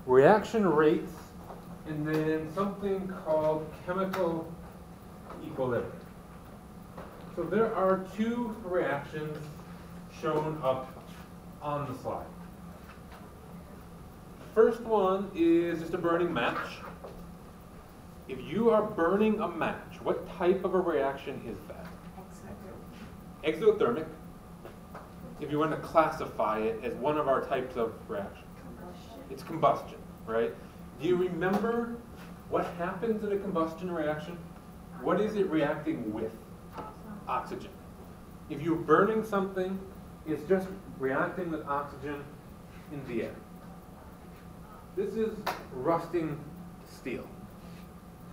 reaction rates, and then something called chemical equilibrium. So there are two reactions shown up on the slide. The first one is just a burning match. If you are burning a match, what type of a reaction is that? Exothermic. If you want to classify it as one of our types of reaction. It's combustion, right? Do you remember what happens in a combustion reaction? What is it reacting with? Oxygen. If you're burning something, it's just reacting with oxygen in the air. This is rusting steel.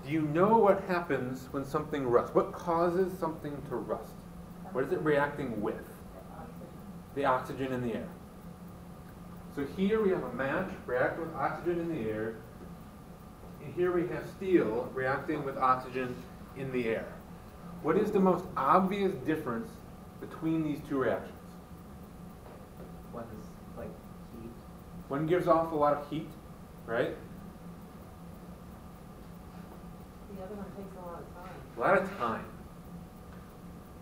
Do you know what happens when something rusts? What causes something to rust? What is it reacting with? The oxygen in the air. So here we have a match reacting with oxygen in the air, and here we have steel reacting with oxygen in the air. What is the most obvious difference between these two reactions? One is like heat. One gives off a lot of heat, right? The other one takes a lot of time. A lot of time.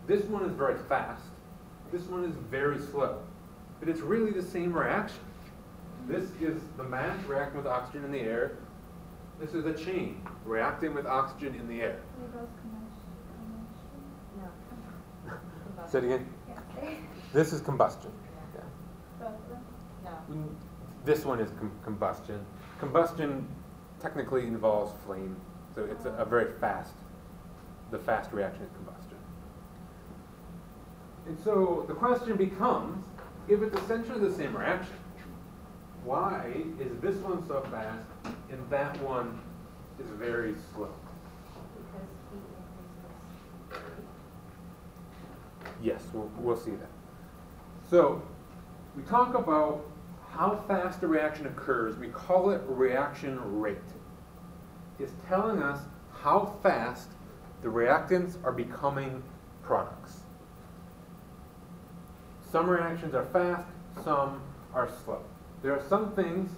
This one is very fast. This one is very slow. But it's really the same reaction. This is the match reacting with oxygen in the air. This is a chain reacting with oxygen in the air. No. Say it again. Yeah. This is combustion. Yeah. Both of them? No. This one is combustion. Combustion technically involves flame, so it's a very fast, the fast reaction is combustion. And so the question becomes, if it's essentially the same reaction, why is this one so fast and that one is very slow? Because heat increases. Yes, we'll see that. So we talk about how fast a reaction occurs. We call it reaction rate. It's telling us how fast the reactants are becoming products. Some reactions are fast, some are slow. There are some things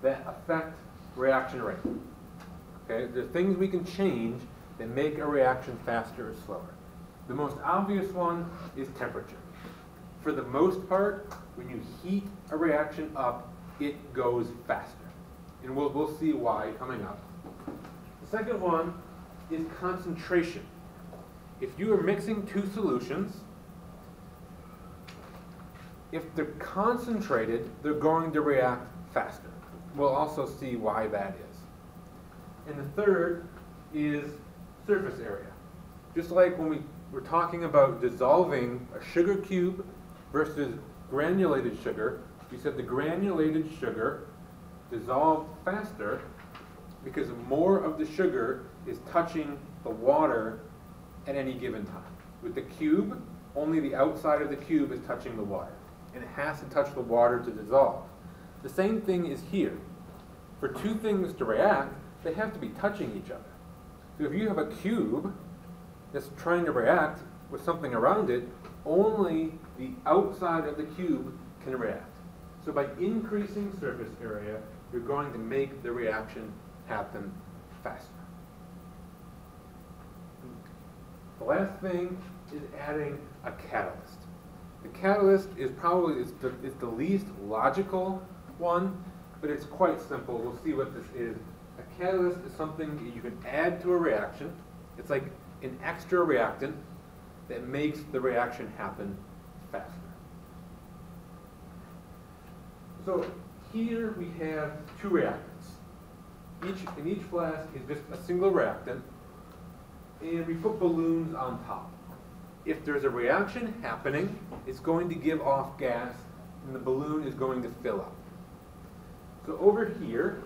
that affect reaction rate. Okay, there are things we can change that make a reaction faster or slower. The most obvious one is temperature. For the most part, when you heat a reaction up, it goes faster. And we'll see why coming up. The second one is concentration. If you are mixing two solutions, if they're concentrated, they're going to react faster. We'll also see why that is. And the third is surface area. Just like when we were talking about dissolving a sugar cube versus granulated sugar, we said the granulated sugar dissolved faster because more of the sugar is touching the water at any given time. With the cube, only the outside of the cube is touching the water, and it has to touch the water to dissolve. The same thing is here. For two things to react, they have to be touching each other. So if you have a cube that's trying to react with something around it, only the outside of the cube can react. So by increasing surface area, you're going to make the reaction happen faster. The last thing is adding a catalyst. The catalyst is probably the least logical one, but it's quite simple. We'll see what this is. A catalyst is something that you can add to a reaction. It's like an extra reactant that makes the reaction happen faster. So here we have two reactants. In each flask is just a single reactant, and we put balloons on top. If there's a reaction happening, it's going to give off gas, and the balloon is going to fill up. So over here,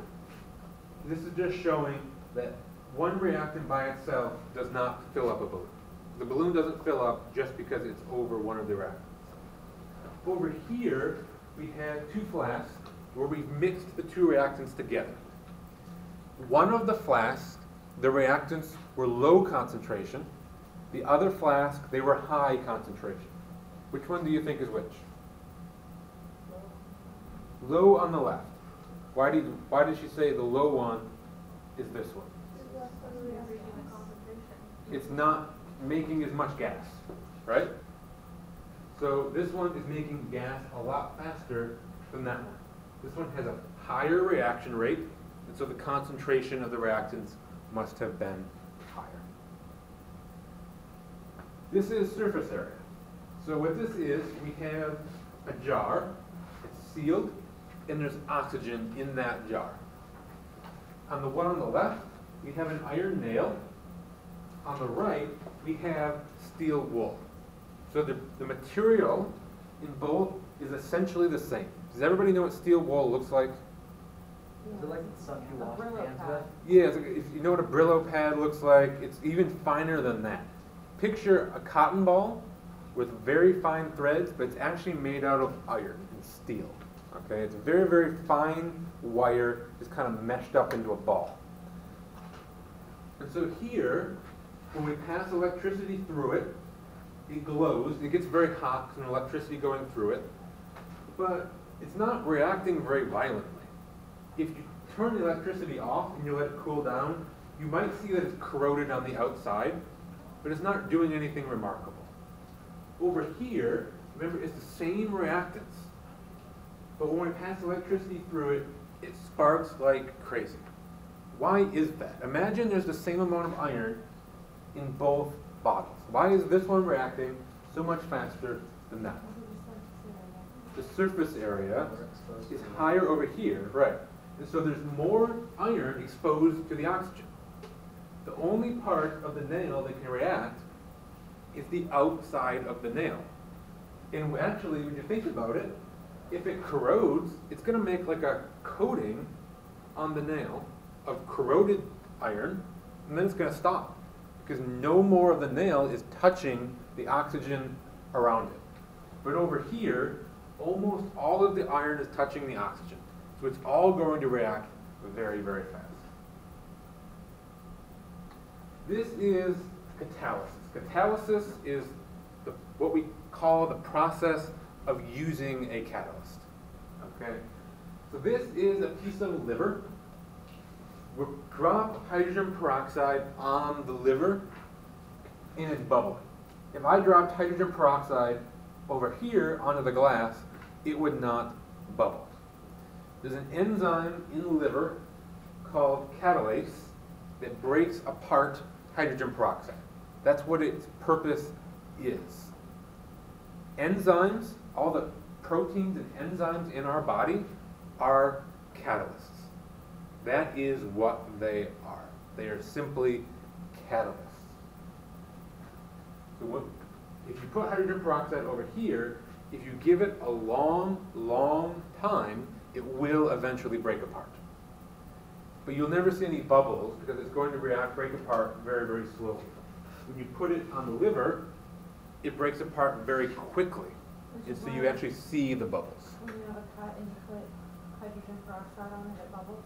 this is just showing that one reactant by itself does not fill up a balloon. The balloon doesn't fill up just because it's over one of the reactants. Over here, we have two flasks where we've mixed the two reactants together. One of the flasks, the reactants were low concentration. The other flask, they were high concentration. Which one do you think is which? Low on the left. Why did she say the low one is this one? It's not making as much gas, right? So this one is making gas a lot faster than that one. This one has a higher reaction rate, and so the concentration of the reactants must have been higher. This is surface area. So what this is, we have a jar, it's sealed, and there's oxygen in that jar. On the one on the left, we have an iron nail. On the right, we have steel wool. So the material in both is essentially the same. Does everybody know what steel wool looks like? Is it like the stuff you A wash Brillo hands pad. with? Yeah, it's like, if you know what a Brillo pad looks like, it's even finer than that. Picture a cotton ball with very fine threads, but it's actually made out of iron and steel. Okay, it's very, very fine wire, just kind of meshed up into a ball. And so here, when we pass electricity through it, it glows. It gets very hot because there's electricity going through it, but it's not reacting very violently. If you turn the electricity off and you let it cool down, you might see that it's corroded on the outside, but it's not doing anything remarkable. Over here, remember, it's the same reactants, but when we pass electricity through it, it sparks like crazy. Why is that? Imagine there's the same amount of iron in both bottles. Why is this one reacting so much faster than that one? The surface area is higher over here, right? And so there's more iron exposed to the oxygen. The only part of the nail that can react is the outside of the nail. And actually, when you think about it, if it corrodes, it's going to make like a coating on the nail of corroded iron, and then it's going to stop because no more of the nail is touching the oxygen around it. But over here, almost all of the iron is touching the oxygen. So it's all going to react very, very fast. This is catalysis. Catalysis is what we call the process of using a catalyst. Okay? So this is a piece of liver. We drop hydrogen peroxide on the liver and it's bubbling. If I dropped hydrogen peroxide over here onto the glass, it would not bubble. There's an enzyme in the liver called catalase that breaks apart hydrogen peroxide. That's what its purpose is. Enzymes, all the proteins and enzymes in our body are catalysts. That is what they are. They are simply catalysts. So if you put hydrogen peroxide over here, if you give it a long, long time, it will eventually break apart. But you'll never see any bubbles because it's going to break apart very, very slowly. When you put it on the liver, it breaks apart very quickly. And so you actually see the bubbles. When you have a cut and you put hydrogen peroxide on it, it bubbles?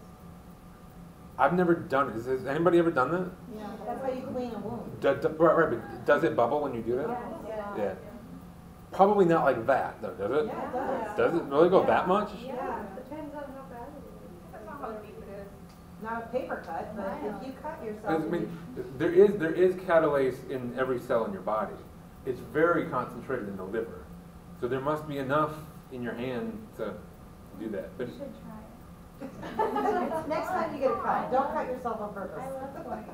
I've never done it. Has anybody ever done that? Yeah, that's how you clean a wound. Right, but does it bubble when you do that? Yeah. Probably not like that, though, does it? Yeah, it does. Does it really go that much? Yeah. Depends on how bad it is. Depends on how deep it is. Not a paper cut, but if you cut I yourself. mean, there is catalase in every cell in your body. It's very concentrated in the liver. So there must be enough in your hand to do that. But You should try it. Next time you get a cut, don't cut yourself on purpose. I love going.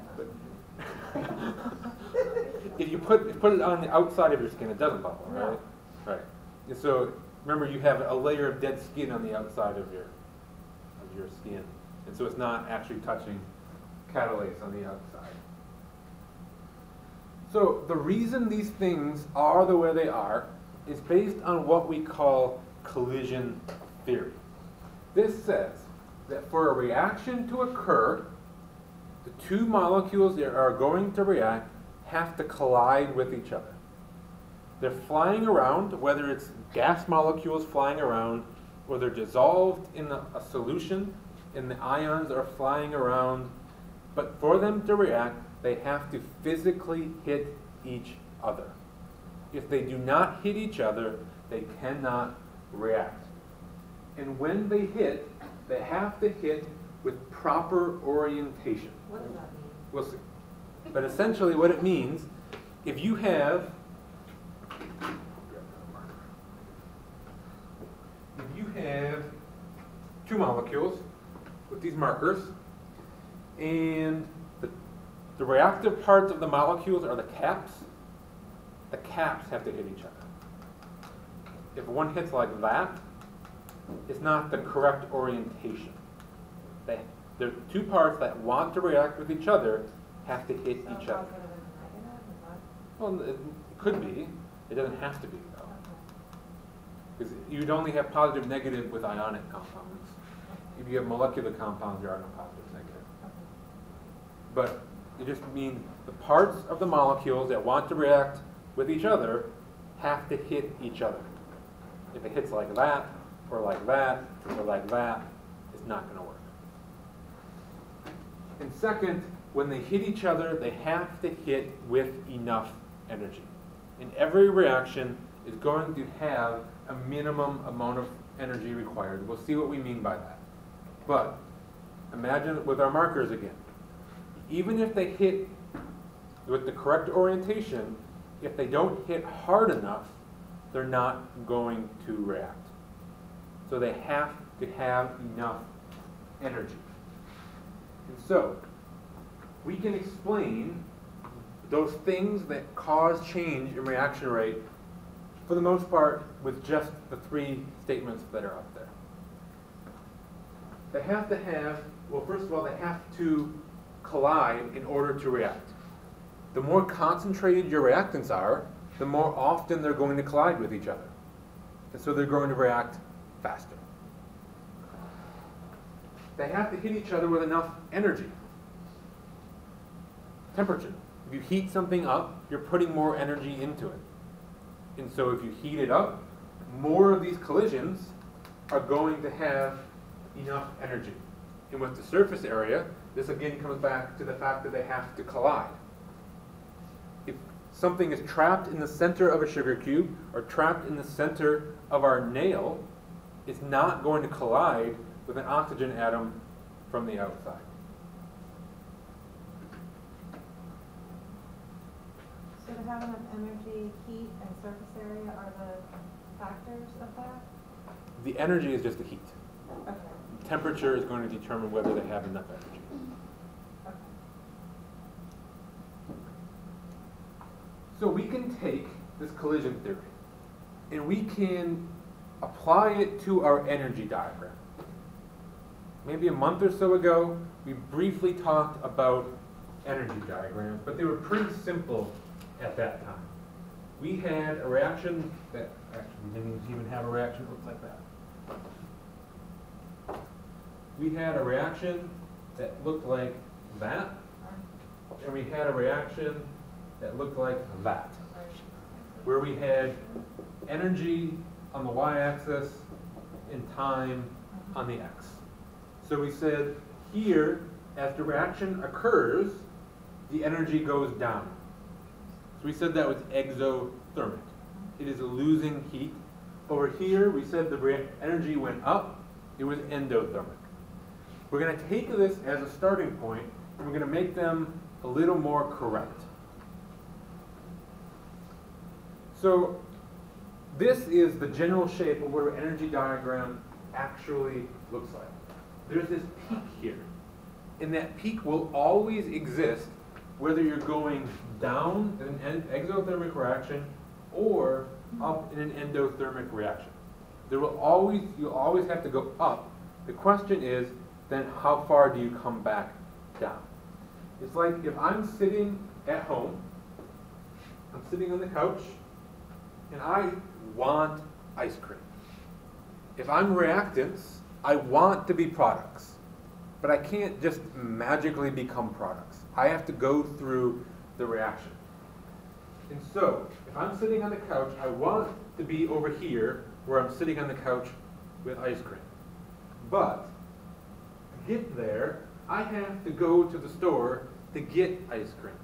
if you put it on the outside of your skin, it doesn't bubble, right? No. Right. And so remember, you have a layer of dead skin on the outside of your skin, and so it's not actually touching catalase on the outside. So the reason these things are the way they are is based on what we call collision theory. This says that for a reaction to occur, the two molecules that are going to react have to collide with each other. They're flying around, whether it's gas molecules flying around, or they're dissolved in a solution and the ions are flying around. But for them to react, they have to physically hit each other. If they do not hit each other, they cannot react. And when they hit, they have to hit with proper orientation. What does that mean? We'll see. But essentially what it means, if you have, two molecules with these markers, and the reactive parts of the molecules are the caps have to hit each other. If one hits like that, it's not the correct orientation. There are two parts that want to react with each other have to hit each other. Well, it could be. It doesn't have to be, though. Because you'd only have positive, negative with ionic compounds. If you have molecular compounds, there are no positive, negative. But it just means the parts of the molecules that want to react with each other have to hit each other. If it hits like that, or like that, or like that, it's not going to work. And second, when they hit each other, they have to hit with enough energy. And every reaction is going to have a minimum amount of energy required. We'll see what we mean by that. But imagine with our markers again. Even if they hit with the correct orientation, if they don't hit hard enough, they're not going to react. So they have to have enough energy. And so, we can explain those things that cause change in reaction rate, for the most part, with just the three statements that are up there. They have to have, well, first of all, they have to collide in order to react. The more concentrated your reactants are, the more often they're going to collide with each other. And so they're going to react faster. They have to hit each other with enough energy. Temperature. If you heat something up, you're putting more energy into it. And so if you heat it up, more of these collisions are going to have enough energy. And with the surface area, this again comes back to the fact that they have to collide. If something is trapped in the center of a sugar cube or trapped in the center of our nail, it's not going to collide with an oxygen atom from the outside. So to have enough energy, heat, and surface area are the factors of that? The energy is just the heat. Okay. Temperature is going to determine whether they have enough energy. Okay. So we can take this collision theory and we can apply it to our energy diagram. Maybe a month or so ago, we briefly talked about energy diagrams, but they were pretty simple at that time. We had a reaction that actually didn't even have a reaction that looked like that. We had a reaction that looked like that, and we had a reaction that looked like that, where we had energy on the y-axis and time on the x. So we said here, as the reaction occurs, the energy goes down. So we said that was exothermic. It is losing heat. Over here, we said the energy went up. It was endothermic. We're going to take this as a starting point, and we're going to make them a little more correct. So this is the general shape of what our energy diagram actually looks like. There's this peak here, and that peak will always exist whether you're going down in an exothermic reaction or up in an endothermic reaction. You'll always have to go up. The question is, then how far do you come back down? It's like if I'm sitting at home, I'm sitting on the couch, and I want ice cream. If I'm reactants, I want to be products, but I can't just magically become products. I have to go through the reaction. And so, if I'm sitting on the couch, I want to be over here where I'm sitting on the couch with ice cream. But to get there, I have to go to the store to get ice cream.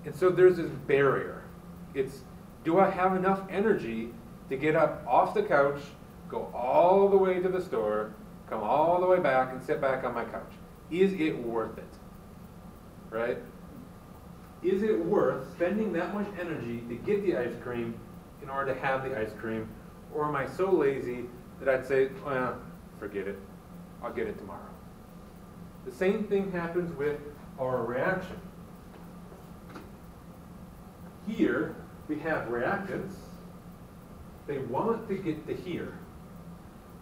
And so there's this barrier. It's, do I have enough energy to get up off the couch, go all the way to the store, come all the way back and sit back on my couch. Is it worth it? Right? Is it worth spending that much energy to get the ice cream in order to have the ice cream? Or am I so lazy that I'd say, well, forget it. I'll get it tomorrow. The same thing happens with our reaction. Here, we have reactants. They want to get to here,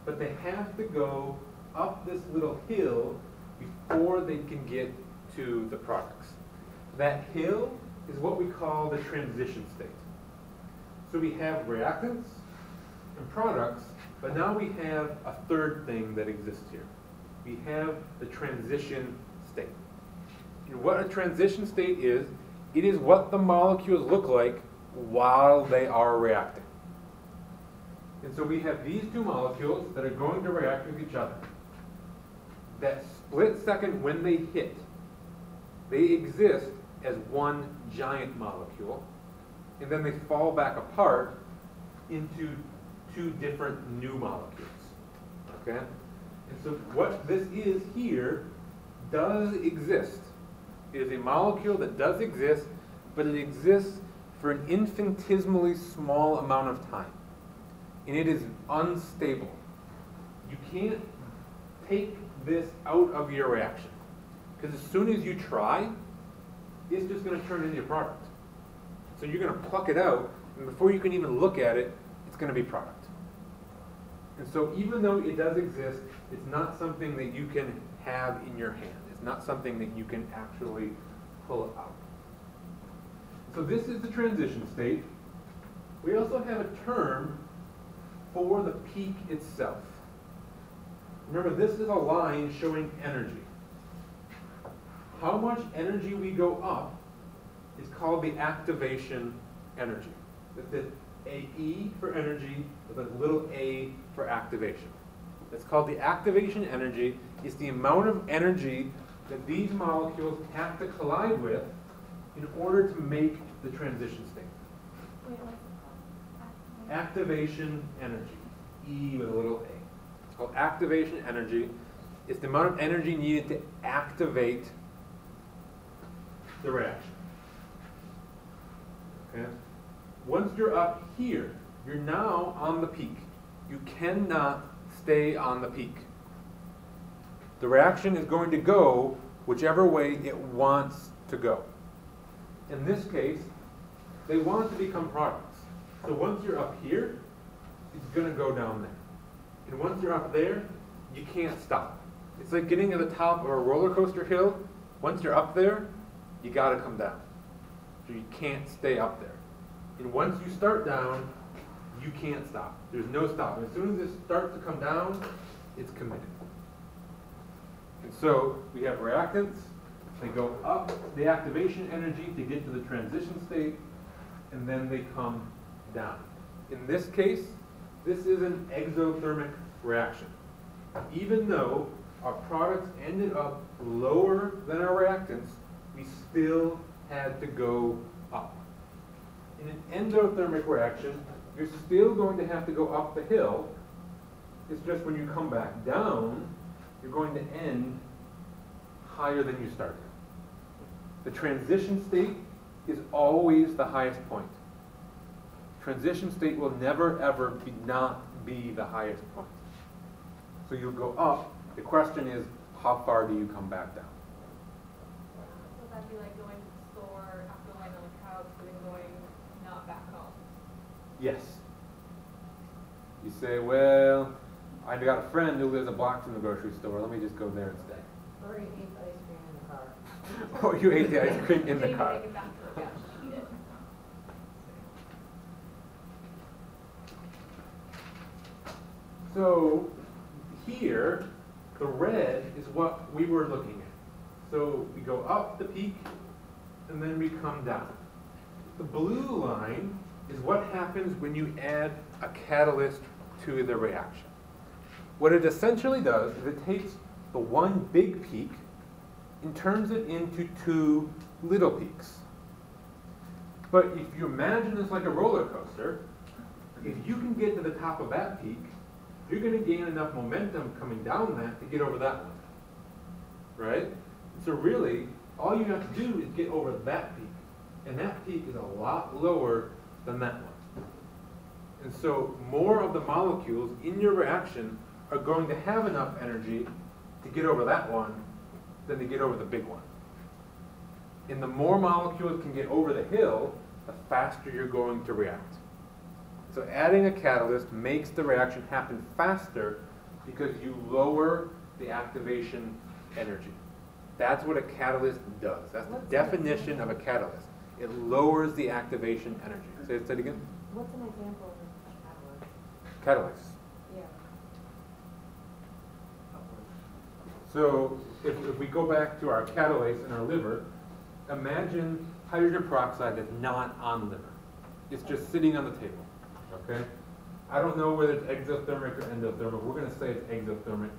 but they have to go up this little hill before they can get to the products. That hill is what we call the transition state. So we have reactants and products, but now we have a third thing that exists here. We have the transition state. And what a transition state is, it is what the molecules look like while they are reacting. And so we have these two molecules that are going to react with each other. That split second when they hit, they exist as one giant molecule, and then they fall back apart into two different new molecules. Okay? And so what this is here does exist. It is a molecule that does exist, but it exists for an infinitesimally small amount of time. And it is unstable. You can't take this out of your reaction. Because as soon as you try, it's just going to turn into a product. So you're going to pluck it out, and before you can even look at it, it's going to be product. And so even though it does exist, it's not something that you can have in your hand. It's not something that you can actually pull out. So this is the transition state. We also have a term for the peak itself. Remember, this is a line showing energy. How much energy we go up is called the activation energy. With the AE for energy, with a little a for activation. That's called the activation energy. It's the amount of energy that these molecules have to collide with in order to make the transition state. Wait, what's it called? Activation energy, E with a little a. It's called activation energy. It's the amount of energy needed to activate the reaction. Okay? Once you're up here, you're now on the peak. You cannot stay on the peak. The reaction is going to go whichever way it wants to go. In this case, they want to become products. So once you're up here, it's going to go down there. And once you're up there, you can't stop. It's like getting to the top of a roller coaster hill. Once you're up there, you got to come down. So you can't stay up there. And once you start down, you can't stop. There's no stop. As soon as it starts to come down, it's committed. And so we have reactants. They go up the activation energy to get to the transition state, and then they come down. In this case, this is an exothermic reaction. Even though our products ended up lower than our reactants, we still had to go up. In an endothermic reaction, you're still going to have to go up the hill. It's just when you come back down, you're going to end higher than you started. The transition state is always the highest point. Transition state will never ever not be the highest point. So you'll go up. The question is, how far do you come back down? Would that be like going to the store after lying on the couch and then going not back home? Yes. You say, well, I got a friend who lives a block from the grocery store. Let me just go there instead. Or you eat ice cream in the car. Or you ate the ice cream in the Maybe car. make it back to the couch and eat it. So here, the red is what we were looking at. So we go up the peak, and then we come down. The blue line is what happens when you add a catalyst to the reaction. What it essentially does is it takes the one big peak and turns it into two little peaks. But if you imagine this like a roller coaster, if you can get to the top of that peak, you're going to gain enough momentum coming down that to get over that one, right? So really, all you have to do is get over that peak, and that peak is a lot lower than that one. And so more of the molecules in your reaction are going to have enough energy to get over that one than to get over the big one. And the more molecules can get over the hill, the faster you're going to react. So adding a catalyst makes the reaction happen faster because you lower the activation energy. That's what a catalyst does. That's the definition of a catalyst. It lowers the activation energy. Say it again. What's an example of a catalyst? Catalyst. Yeah. So if we go back to our catalase in our liver, imagine hydrogen peroxide that's not on the liver. It's just sitting on the table, okay? I don't know whether it's exothermic or endothermic. We're going to say it's exothermic.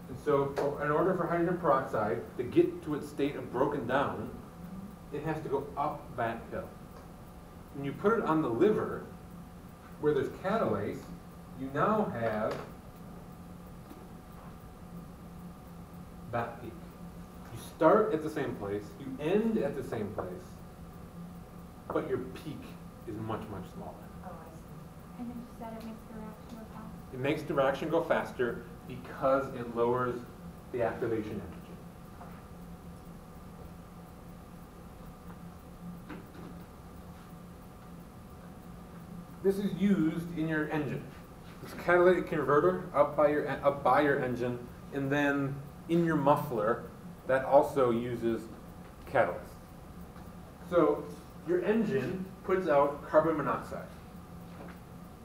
And so in order for hydrogen peroxide to get to its state of broken down, it has to go up that hill. When you put it on the liver, where there's catalase, you now have that peak. You start at the same place, you end at the same place, but your peak is much, much smaller. Oh, I see. And then you said it makes the reaction go faster. It makes the reaction go faster because it lowers the activation energy. This is used in your engine. This catalytic converter up by your engine, and then in your muffler, that also uses catalyst. So your engine puts out carbon monoxide.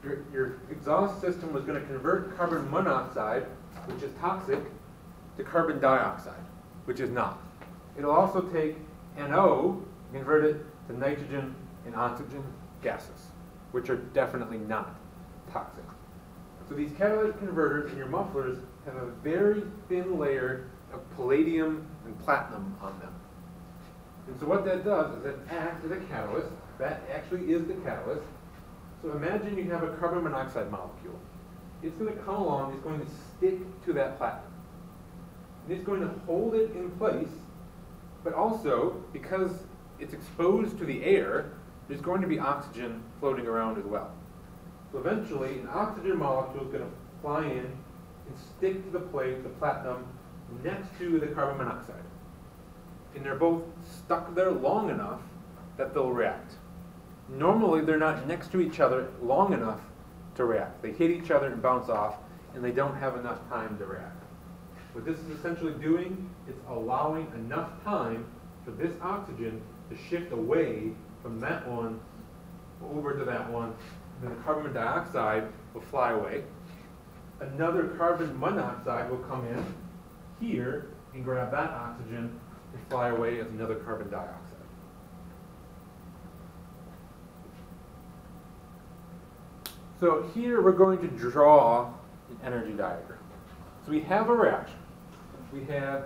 Your exhaust system was going to convert carbon monoxide, which is toxic, to carbon dioxide, which is not. It'll also take NO and convert it to nitrogen and oxygen gases, which are definitely not toxic. So these catalytic converters in your mufflers have a very thin layer of palladium and platinum on them. And so what that does is it acts as a catalyst. That actually is the catalyst. So imagine you have a carbon monoxide molecule. It's going to come along, it's going to stick to that platinum. And it's going to hold it in place, but also, because it's exposed to the air, there's going to be oxygen floating around as well. So eventually, an oxygen molecule is going to fly in and stick to the plate, the platinum, next to the carbon monoxide. And they're both stuck there long enough that they'll react. Normally, they're not next to each other long enough to react. They hit each other and bounce off, and they don't have enough time to react. What this is essentially doing is allowing enough time for this oxygen to shift away from that one over to that one, and then the carbon dioxide will fly away. Another carbon monoxide will come in here and grab that oxygen and fly away as another carbon dioxide. So here we're going to draw an energy diagram. So we have a reaction. We have,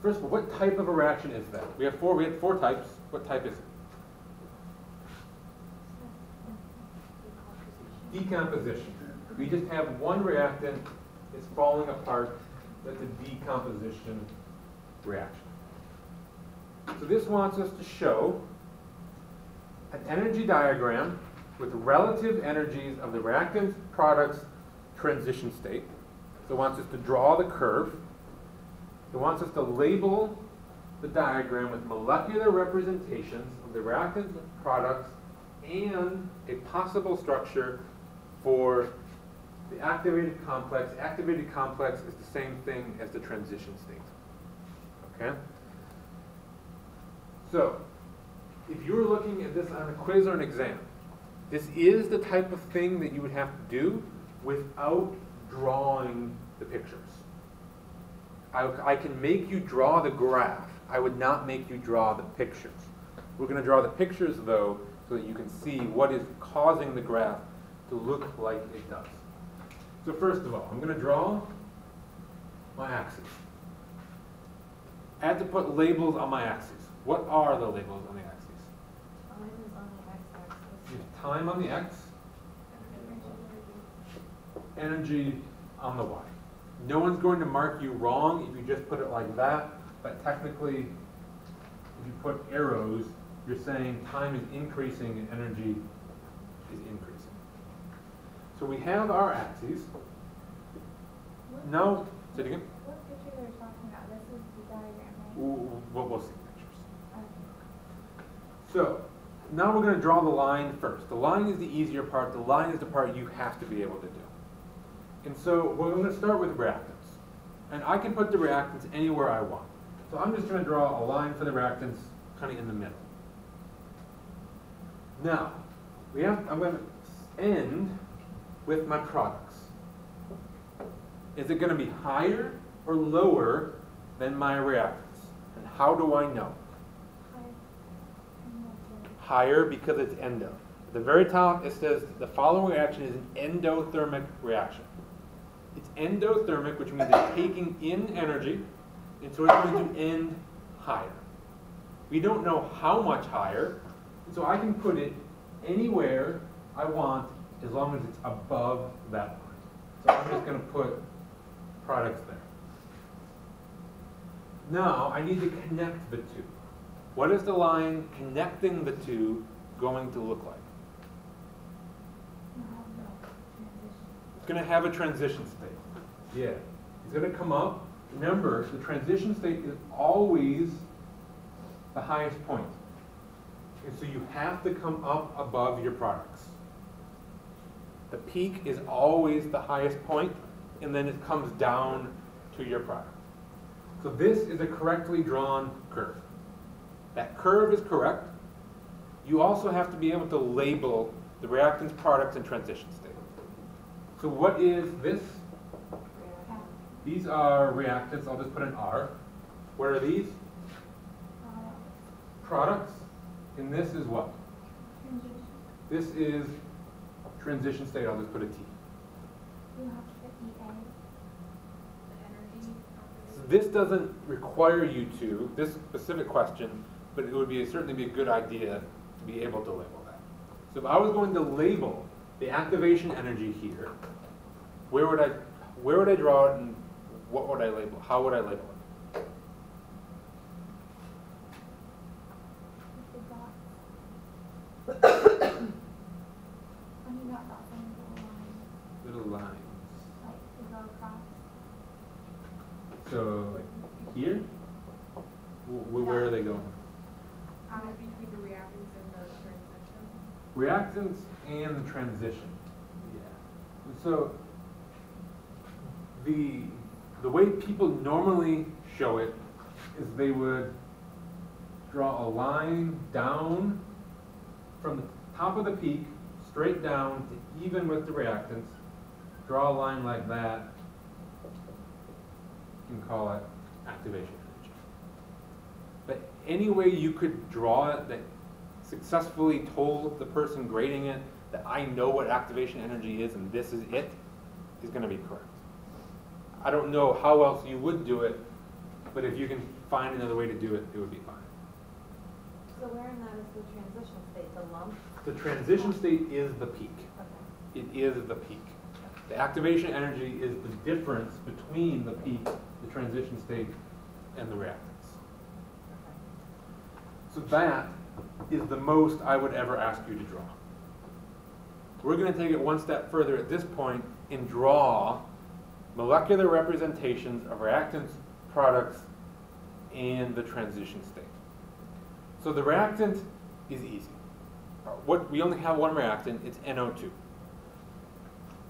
first of all, what type of a reaction is that? We had four types. What type is it? Decomposition. We just have one reactant, it's falling apart, that's a decomposition reaction. So this wants us to show an energy diagram with relative energies of the reactant product's transition state. So it wants us to draw the curve. It wants us to label the diagram with molecular representations of the reactant products and a possible structure for the activated complex. Activated complex is the same thing as the transition state. Okay? So, if you're looking at this on a quiz or an exam, this is the type of thing that you would have to do without drawing the pictures. I can make you draw the graph. I would not make you draw the pictures. We're going to draw the pictures, though, so that you can see what is causing the graph to look like it does. So first of all, I'm going to draw my axes. I have to put labels on my axes. What are the labels on the axes? Time is on the x-axis. You have time on the x, energy on the Y. No one's going to mark you wrong if you just put it like that, but technically, if you put arrows, you're saying time is increasing and energy is increasing. So we have our axes. Now, say it again. What picture they're talking about? This is the diagram, right? We'll see pictures. Okay. So, now we're going to draw the line first. The line is the easier part. The line is the part you have to be able to do. And so, we're going to start with reactants. And I can put the reactants anywhere I want. So I'm just going to draw a line for the reactants kind of in the middle. Now, I'm going to end with my products. Is it going to be higher or lower than my reactants? And how do I know? Higher because it's endo. At the very top it says the following reaction is an endothermic reaction. It's endothermic, which means it's taking in energy, and so it's going to end higher. We don't know how much higher, so I can put it anywhere I want as long as it's above that line. So I'm just going to put products there. Now I need to connect the two. What is the line connecting the two going to look like? It's going to have a transition state. Yeah. It's going to come up. Remember, the transition state is always the highest point. And so you have to come up above your products. The peak is always the highest point, and then it comes down to your product. So this is a correctly drawn curve. That curve is correct. You also have to be able to label the reactants, products, and transition state. So what is this? These are reactants. I'll just put an R. What are these? Products. And this is what? This is transition state. I'll just put a T. You have to put EA. The energy. So this doesn't require you to, this specific question, but it would certainly be a good idea to be able to label that. So if I was going to label the activation energy here, where would I draw it, and what would I label? How would I label it? With the dots. When you got dots on the little lines, Little lines. like to go across. So like here? Where are they going? Between the reactants and the transition. Reactants and the transition. Yeah. And so the way people normally show it is they would draw a line down from the top of the peak straight down to even with the reactants. Draw a line like that and call it activation energy. But any way you could draw it that successfully told the person grading it that I know what activation energy is and this is it, is going to be correct. I don't know how else you would do it, but if you can find another way to do it, it would be fine. So where in that is the transition state, the lump? The transition state is the peak. Okay. It is the peak. The activation energy is the difference between the peak, the transition state, and the reactants. Okay. So that is the most I would ever ask you to draw. We're going to take it one step further at this point and draw molecular representations of reactants, products, and the transition state. So the reactant is easy. We only have one reactant, it's NO2.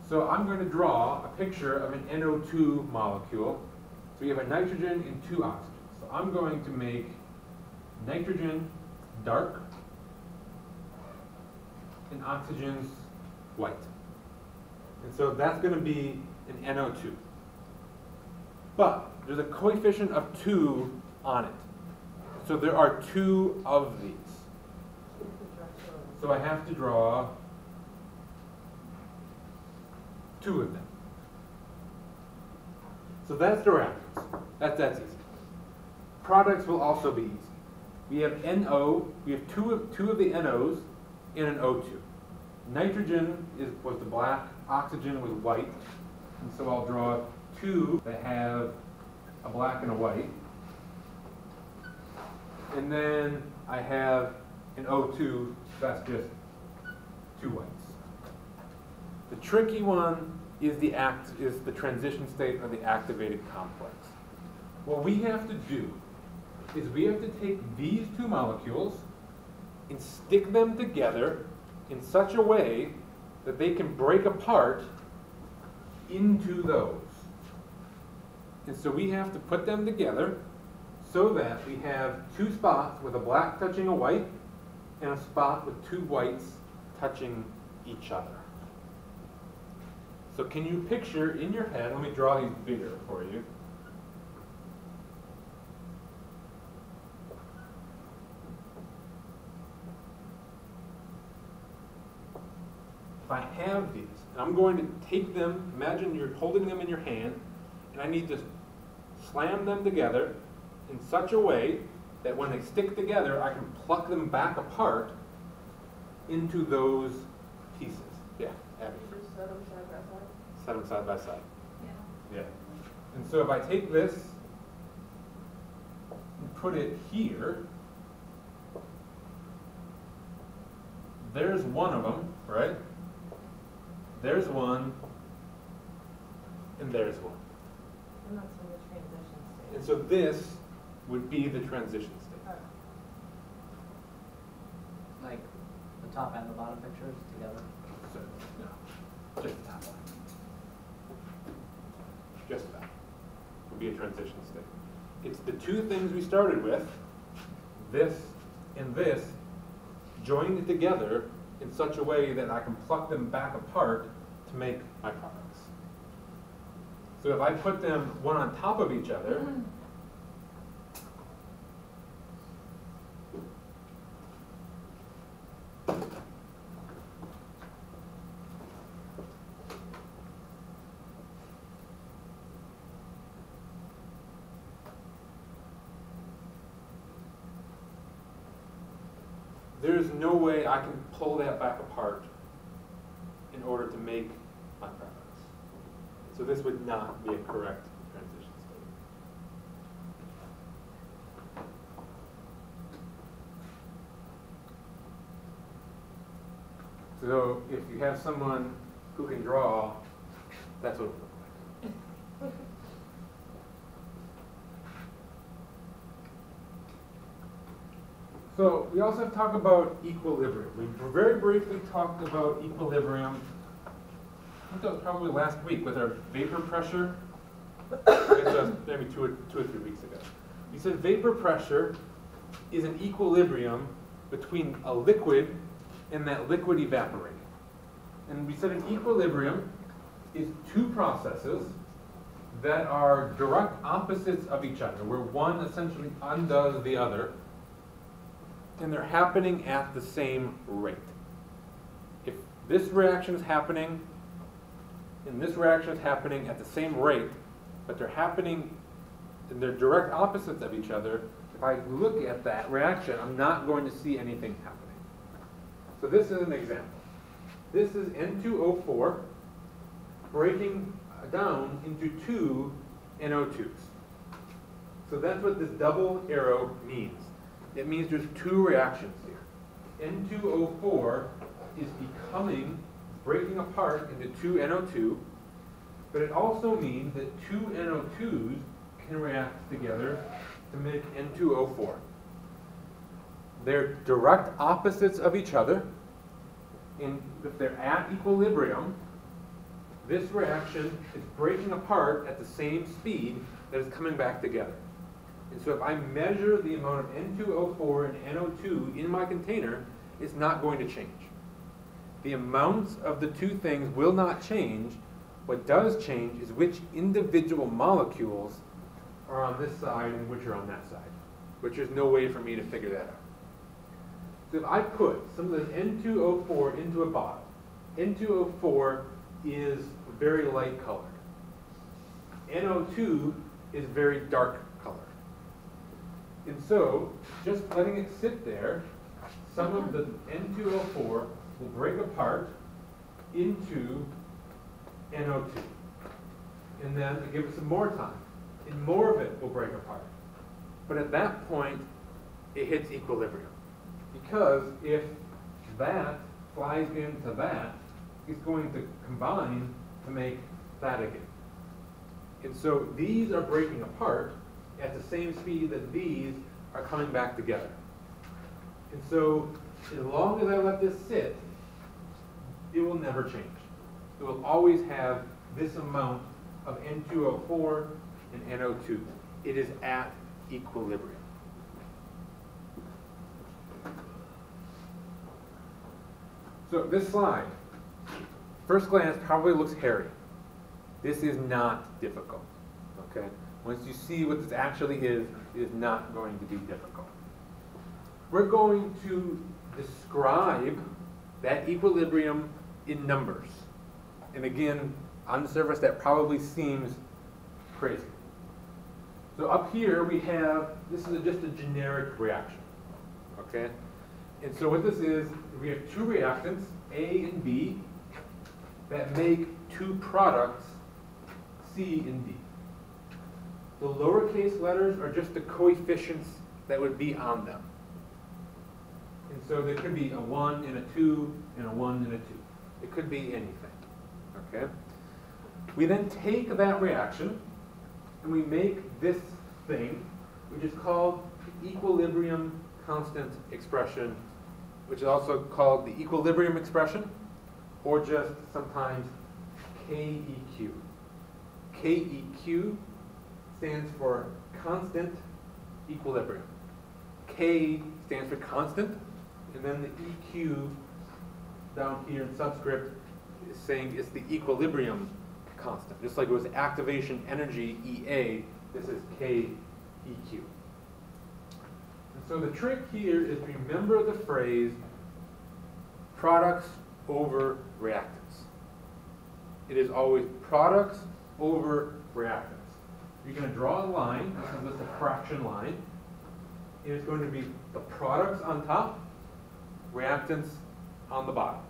So I'm going to draw a picture of an NO2 molecule. So we have a nitrogen and two oxygens. So I'm going to make nitrogen dark and oxygens white. And so that's going to be an NO2. But there's a coefficient of 2 on it. So there are 2 of these. So I have to draw 2 of them. So that's the reactants. That's easy. Products will also be easy. We have NO, we have two of the NOs in an O2. Nitrogen was the black, oxygen with white, and so I'll draw two that have a black and a white. And then I have an O2 that's just two whites. The tricky one is the transition state of the activated complex. What we have to do is we have to take these two molecules and stick them together in such a way that they can break apart into those. And so we have to put them together so that we have two spots with a black touching a white and a spot with two whites touching each other. So can you picture in your head, let me draw these bigger for you. If I have these, and I'm going to take them, imagine you're holding them in your hand, and I need to slam them together in such a way that when they stick together, I can pluck them back apart into those pieces. Yeah, Abby. Just set them side by side. Set them side by side. Yeah. Yeah. And so if I take this and put it here, there's one of them, right? There's one, and there's one. And that's in the transition state. And so this would be the transition state. Like the top and the bottom pictures together. So, no, just the top one. Just that would be a transition state. It's the two things we started with, this and this, joined together in such a way that I can pluck them back apart to make my products. So if I put them one on top of each other, there's no way I can pull that back apart in order to make my products. So this would not be a correct transition state. So if you have someone who can draw, that's what it would look like. So we also have to talk about equilibrium. We very briefly talked about equilibrium, I think that was probably last week with our vapor pressure. I guess that was maybe two or 3 weeks ago. We said vapor pressure is an equilibrium between a liquid and that liquid evaporating. And we said an equilibrium is two processes that are direct opposites of each other, where one essentially undoes the other, and they're happening at the same rate. If this reaction is happening and this reaction is happening at the same rate, but they're happening and they're direct opposites of each other, if I look at that reaction, I'm not going to see anything happening. So this is an example. This is N2O4 breaking down into two NO2s. So that's what this double arrow means. It means there's two reactions here. N2O4 is breaking apart into two NO2, but it also means that two NO2s can react together to make N2O4. They're direct opposites of each other, and if they're at equilibrium, this reaction is breaking apart at the same speed that is coming back together. And so if I measure the amount of N2O4 and NO2 in my container, it's not going to change. The amounts of the two things will not change. What does change is which individual molecules are on this side and which are on that side, which there's no way for me to figure that out. So if I put some of this N2O4 into a bottle, N2O4 is very light colored. NO2 is very dark colored. And so, just letting it sit there, some of the N2O4 will break apart into NO2. And then I give it some more time, and more of it will break apart. But at that point, it hits equilibrium. Because if that flies into that, it's going to combine to make that again. And so these are breaking apart at the same speed that these are coming back together. And so as long as I let this sit, it will never change. It will always have this amount of N2O4 and NO2. It is at equilibrium. So this slide, first glance, probably looks hairy. This is not difficult, okay? Once you see what this actually is, it is not going to be difficult. We're going to describe that equilibrium in numbers. And again, on the surface, that probably seems crazy. So up here we have, this is just a generic reaction, okay? And so what this is, we have two reactants, A and B, that make two products, C and D. The lowercase letters are just the coefficients that would be on them. And so there could be a 1 and a 2 and a 1 and a 2. It could be anything, okay? We then take that reaction and we make this thing, which is called the equilibrium constant expression, which is also called the equilibrium expression, or just sometimes KEQ. KEQ stands for constant equilibrium. K stands for constant, and then the EQ down here in subscript is saying it's the equilibrium constant. Just like it was activation energy, EA, this is KEQ. And so the trick here is remember the phrase products over reactants. It is always products over reactants. You're going to draw a line, this is a fraction line. It is going to be the products on top, reactants on the bottom.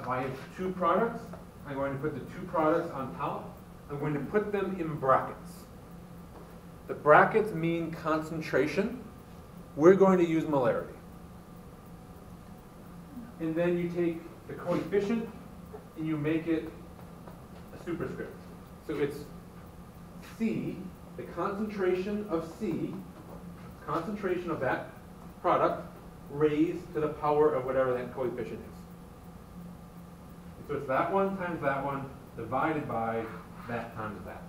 If I have two products, I'm going to put the two products on top. I'm going to put them in brackets. The brackets mean concentration. We're going to use molarity. And then you take the coefficient and you make it a superscript. So it's C, the concentration of C, concentration of that product, raised to the power of whatever that coefficient is. So it's that one times that one divided by that times that.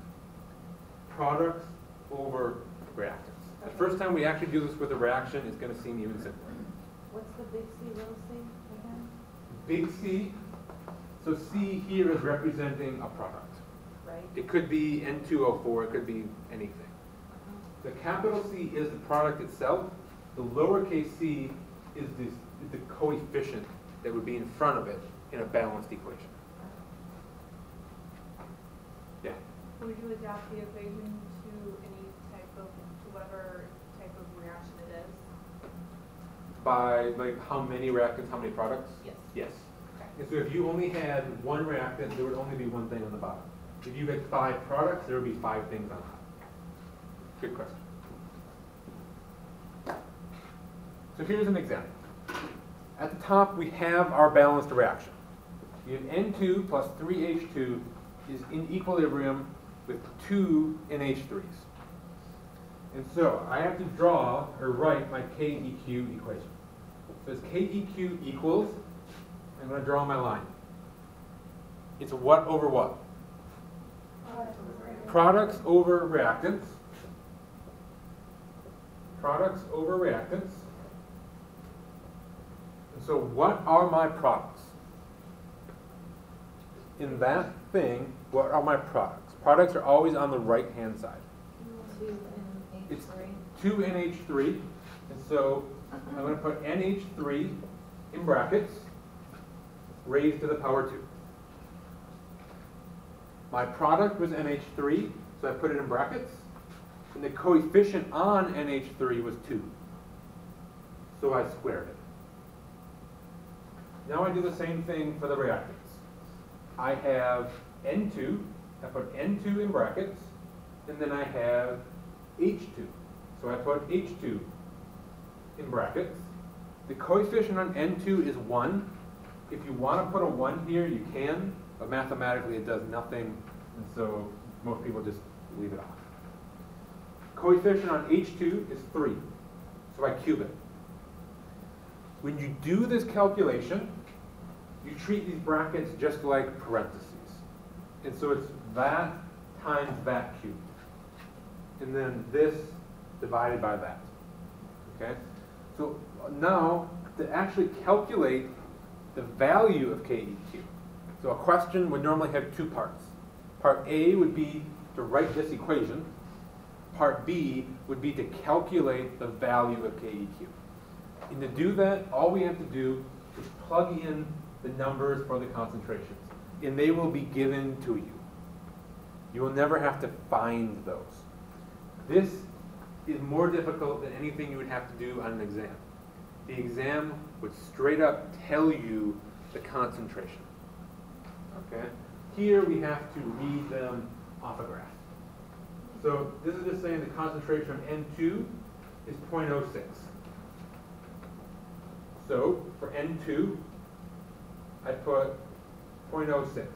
Products over reactants. The first time we actually do this with a reaction, it's going to seem even simpler. What's the big C, little c again? Big C, so C here is representing a product. Right. It could be N2O4, it could be anything. The capital C is the product itself. The lowercase c is the coefficient that would be in front of it in a balanced equation. Yeah? Would you adapt the equation to any type of, to whatever type of reaction it is? By like how many reactants, how many products? Yes. Yes. Okay. And so if you only had one reactant, there would only be one thing on the bottom. If you had 5 products, there would be 5 things on top. Good question. So here's an example. At the top, we have our balanced reaction. We have N2 plus 3H2 is in equilibrium with 2 NH3s. And so I have to draw or write my KEQ equation. So as KEQ equals, I'm going to draw my line. It's what over what? Products over reactants. Products over reactants. And so what are my products? In that thing, what are my products? Products are always on the right-hand side. 2 and It's H3. 2 NH3. And so I'm going to put NH3 in brackets, raised to the power 2. My product was NH3, so I put it in brackets. And the coefficient on NH3 was 2. So I squared it. Now I do the same thing for the reactants. I have N2, I put N2 in brackets, and then I have H2. So I put H2 in brackets. The coefficient on N2 is 1. If you want to put a 1 here, you can, but mathematically it does nothing, and so most people just leave it off. Coefficient on H2 is 3, so I cube it. When you do this calculation, you treat these brackets just like parentheses. And so it's that times that cubed. And then this divided by that. Okay? So now, to actually calculate the value of KEQ. So a question would normally have two parts. Part A would be to write this equation. Part B would be to calculate the value of KEQ. And to do that, all we have to do is plug in the numbers for the concentrations, and they will be given to you. You will never have to find those. This is more difficult than anything you would have to do on an exam. The exam would straight up tell you the concentration. Okay? Here we have to read them off a graph. So this is just saying the concentration of N2 is 0.06. So for N2, I put 0.06.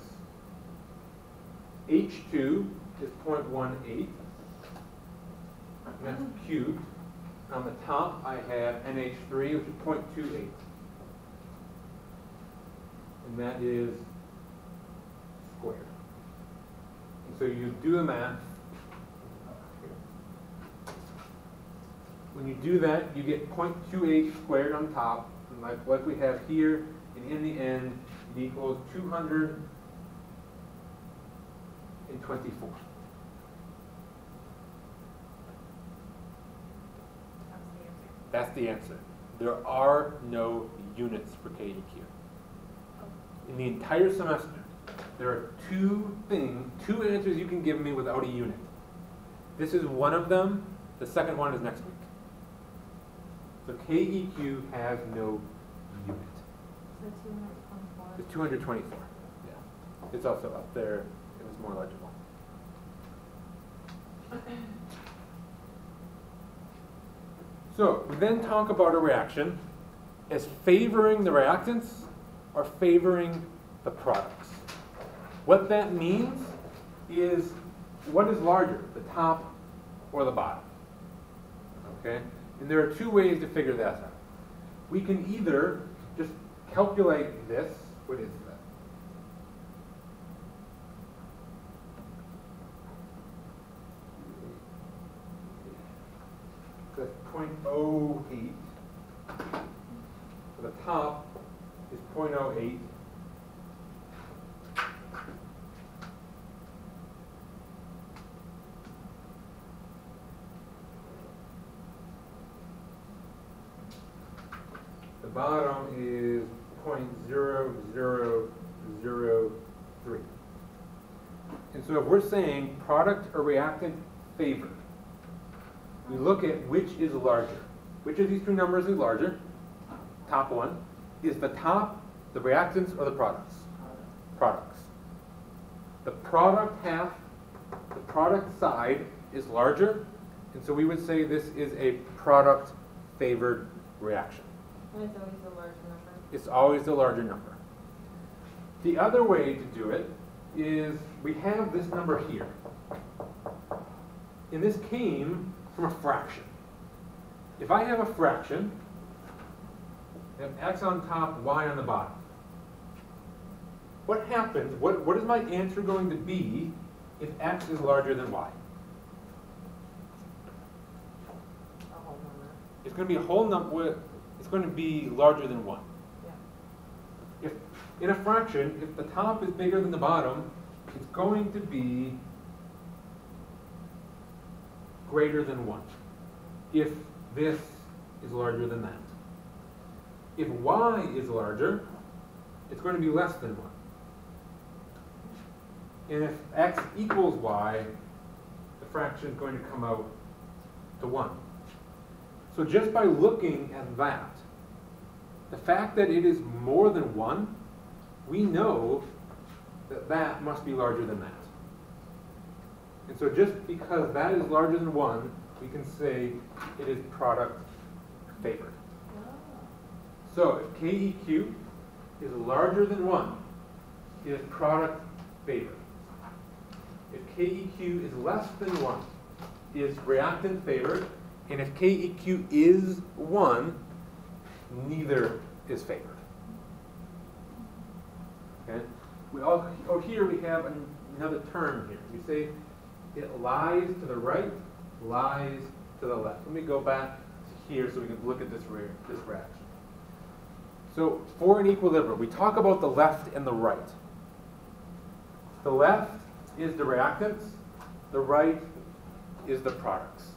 H2 is 0.18. And that's cubed. On the top, I have NH3, which is 0.28. And that is squared. And so you do the math. When you do that, you get 0.28 squared on top, and like we have here, and in the end, it equals 224. That's the answer. There are no units for KEQ. In the entire semester, there are two answers you can give me without a unit. This is one of them. The second one is next week. So KEQ has no unit. So 224. It's 224. Yeah. It's also up there. It was more legible. So we then talk about a reaction as favoring the reactants or favoring the products. What that means is what is larger, the top or the bottom? Okay? And there are two ways to figure that out. We can either just calculate this. What is that? That's 0.08. So the top is 0.08. The bottom is 0.0003. And so if we're saying product or reactant favored, we look at which is larger. Which of these two numbers is larger? Top one. Is the top the reactants or the products? Products. The product half, the product side is larger, and so we would say this is a product favored reaction. And it's always a large number. It's always the larger number. The other way to do it is we have this number here. And this came from a fraction. If I have a fraction, I have x on top, y on the bottom. What happens, what is my answer going to be if x is larger than y? A whole number. It's going to be a whole number, it's going to be larger than 1. Yeah. If in a fraction, if the top is bigger than the bottom, it's going to be greater than 1. If this is larger than that. If y is larger, it's going to be less than 1. And if x equals y, the fraction is going to come out to 1. So just by looking at that, the fact that it is more than 1, we know that must be larger than that. And so just because that is larger than 1, we can say it is product favored. So if KEQ is larger than 1, it is product favored. If KEQ is less than 1, it is reactant favored. And if KEQ is 1, neither is favored. Okay? Here we have another term here. We say it lies to the right, lies to the left. Let me go back to here so we can look at this reaction. So for an equilibrium, we talk about the left and the right. The left is the reactants, the right is the products.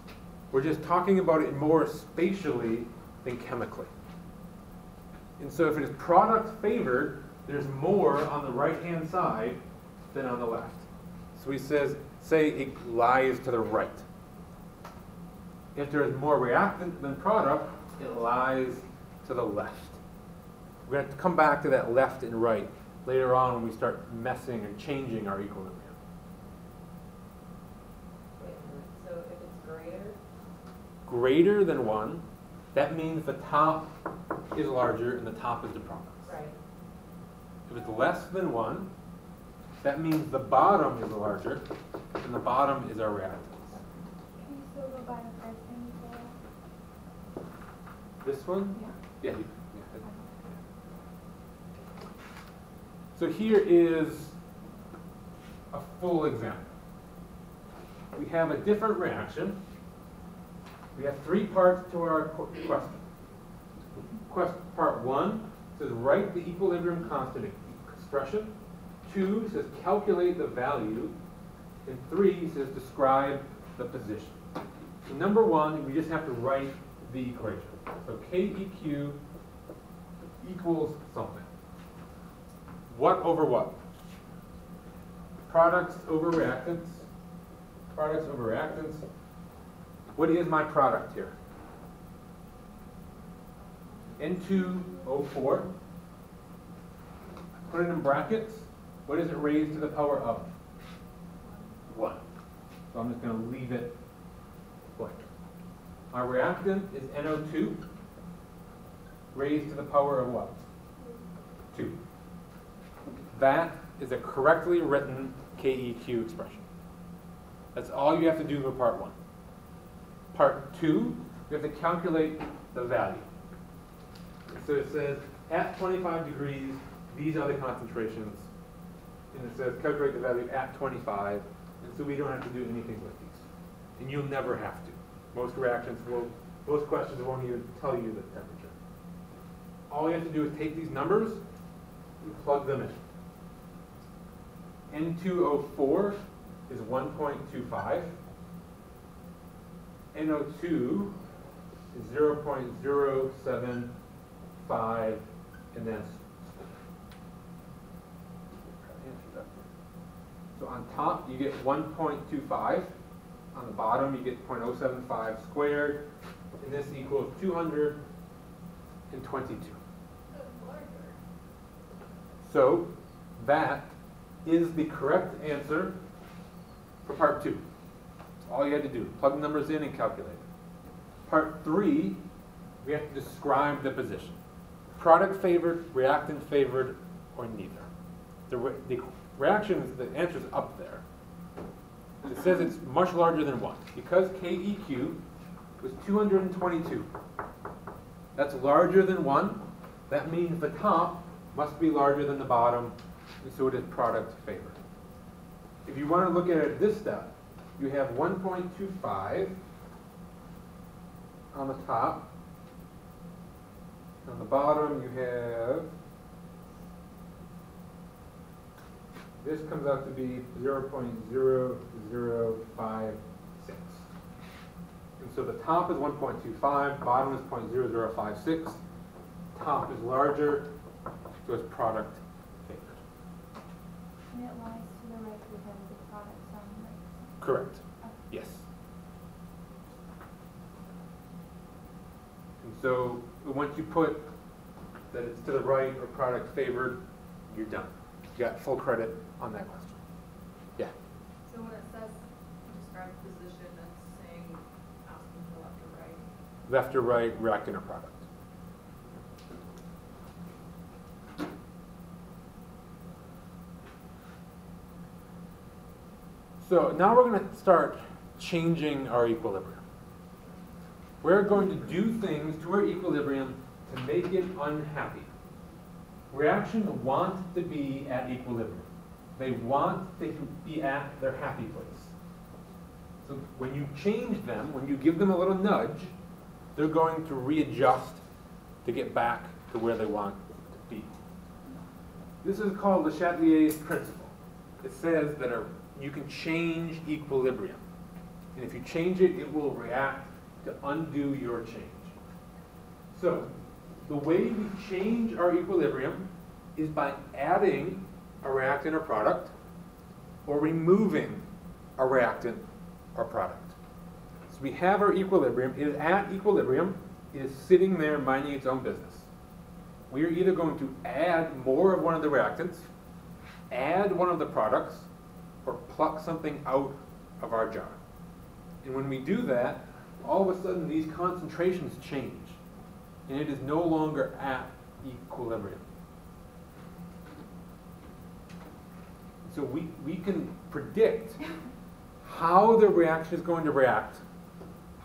We're just talking about it more spatially than chemically. And so if it is product favored, there's more on the right-hand side than on the left. So he says, say it lies to the right. If there is more reactant than product, it lies to the left. We're going to come back to that left and right later on when we start messing and changing our equilibrium. Wait a minute, so if it's greater? Greater than 1, that means the top is larger and the top is the products. Right. If it's less than 1, that means the bottom is larger and the bottom is our reactants. Can you still go by the first thing you said? This one? Yeah. Yeah. So here is a full example. We have a different reaction. We have 3 parts to our question. Part 1 says write the equilibrium constant expression. 2 says calculate the value. And 3 says describe the position. So number 1, we just have to write the equation. So KEQ equals something. What over what? Products over reactants. Products over reactants. What is my product here? N2O4. Put it in brackets. What is it raised to the power of? 1. So I'm just going to leave it blank. My reactant is NO2. Raised to the power of what? 2. That is a correctly written KEQ expression. That's all you have to do for part 1. Part 2, you have to calculate the value. So it says, at 25 degrees, these are the concentrations. And it says, calculate the value at 25. And so we don't have to do anything with these. And you'll never have to. Most questions won't even tell you the temperature. All you have to do is take these numbers and plug them in. N2O4 is 1.25. NO2 is 0.075, and then so on top you get 1.25. On the bottom you get 0.075 squared, and this equals 222. So that is the correct answer for part 2. That's all you had to do. Plug the numbers in and calculate it. Part 3, we have to describe the position. Product favored, reactant favored, or neither. The reaction, the answer is up there. It says it's much larger than 1. Because KEQ was 222. That's larger than 1. That means the top must be larger than the bottom, and so it is product favored. If you want to look at it this step, you have 1.25 on the top. On the bottom you have, this comes out to be 0.0056. And so the top is 1.25, bottom is 0.0056. Top is larger, so it's product favored. And it lies to the right because the product's on the right. Correct. Okay. Yes. And so once you put that it's to the right or product favored, you're done. got full credit on that question. Yeah. So when it says describe position, that's saying asking for left or right. Left or right, reactant or product. So now we're going to start changing our equilibrium. We're going to do things to our equilibrium to make it unhappy. Reactions want to be at equilibrium. They want to be at their happy place. So when you change them, when you give them a little nudge, they're going to readjust to get back to where they want to be. This is called Le Chatelier's principle. It says that you can change equilibrium. And if you change it, it will react to undo your change. So the way we change our equilibrium is by adding a reactant or product or removing a reactant or product. So we have our equilibrium. It is at equilibrium. It is sitting there minding its own business. We are either going to add more of one of the reactants, add one of the products, or pluck something out of our jar. And when we do that, all of a sudden these concentrations change. And it is no longer at equilibrium. So we can predict how the reaction is going to react,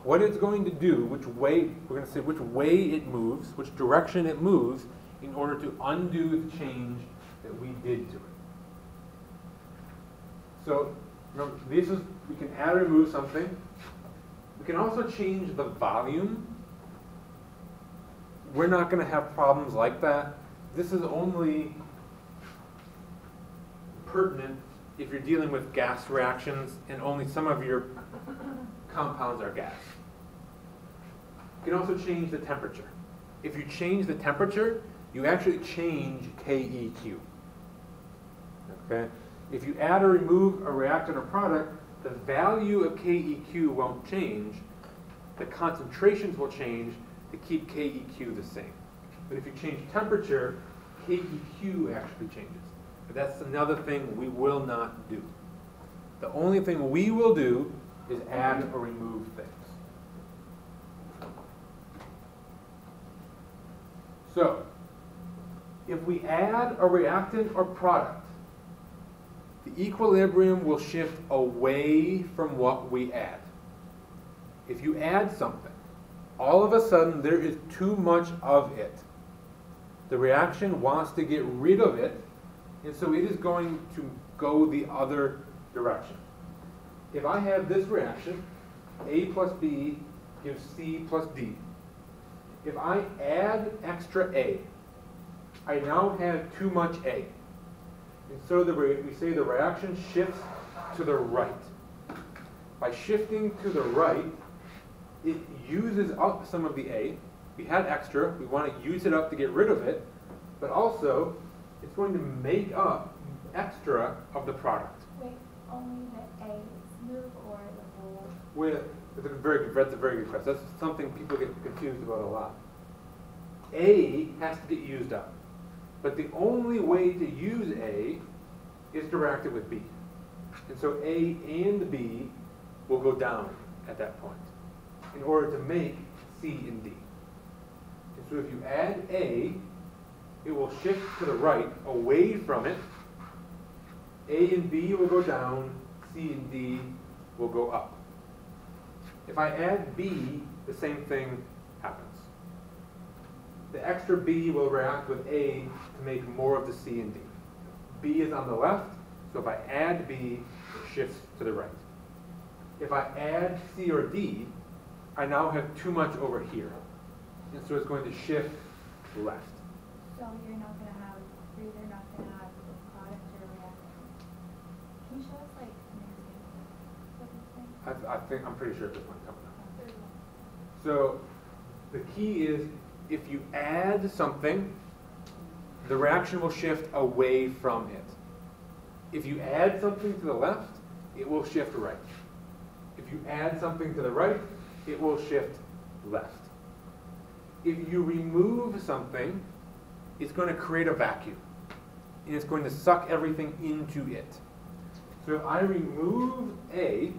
what it's going to do, which way, we're going to say which way it moves, which direction it moves, in order to undo the change that we did to it. So remember, we can add or remove something. We can also change the volume. We're not going to have problems like that. This is only pertinent if you're dealing with gas reactions and only some of your compounds are gas. You can also change the temperature. If you change the temperature, you actually change KEQ. Okay? If you add or remove a reactant or product, the value of KEQ won't change. The concentrations will change to keep KEQ the same. But if you change temperature, KEQ actually changes. But that's another thing we will not do. The only thing we will do is add or remove things. So, if we add a reactant or product, the equilibrium will shift away from what we add. If you add something, all of a sudden there is too much of it. The reaction wants to get rid of it, and so it is going to go the other direction. If I have this reaction, A plus B gives C plus D. If I add extra A, I now have too much A. And so we say the reaction shifts to the right. By shifting to the right, it uses up some of the A. We had extra. We want to use it up to get rid of it. But also, it's going to make up extra of the product. Wait, only the A is moved or the whole? That's a very good question. That's something people get confused about a lot. A has to get used up. But the only way to use A is to react it with B. And so A and B will go down at that point in order to make C and D. And so if you add A, it will shift to the right, away from it. A and B will go down, C and D will go up. If I add B, the same thing happens. The extra B will react with A to make more of the C and D. B is on the left, so if I add B, it shifts to the right. If I add C or D, I now have too much over here. And so it's going to shift left. So you're not going to have the product or reactant. Can you show us like an example? I'm pretty sure this one coming up. So the key is if you add something, the reaction will shift away from it. If you add something to the left, it will shift right. If you add something to the right, it will shift left. If you remove something, it's going to create a vacuum. and it's going to suck everything into it. So if I remove A,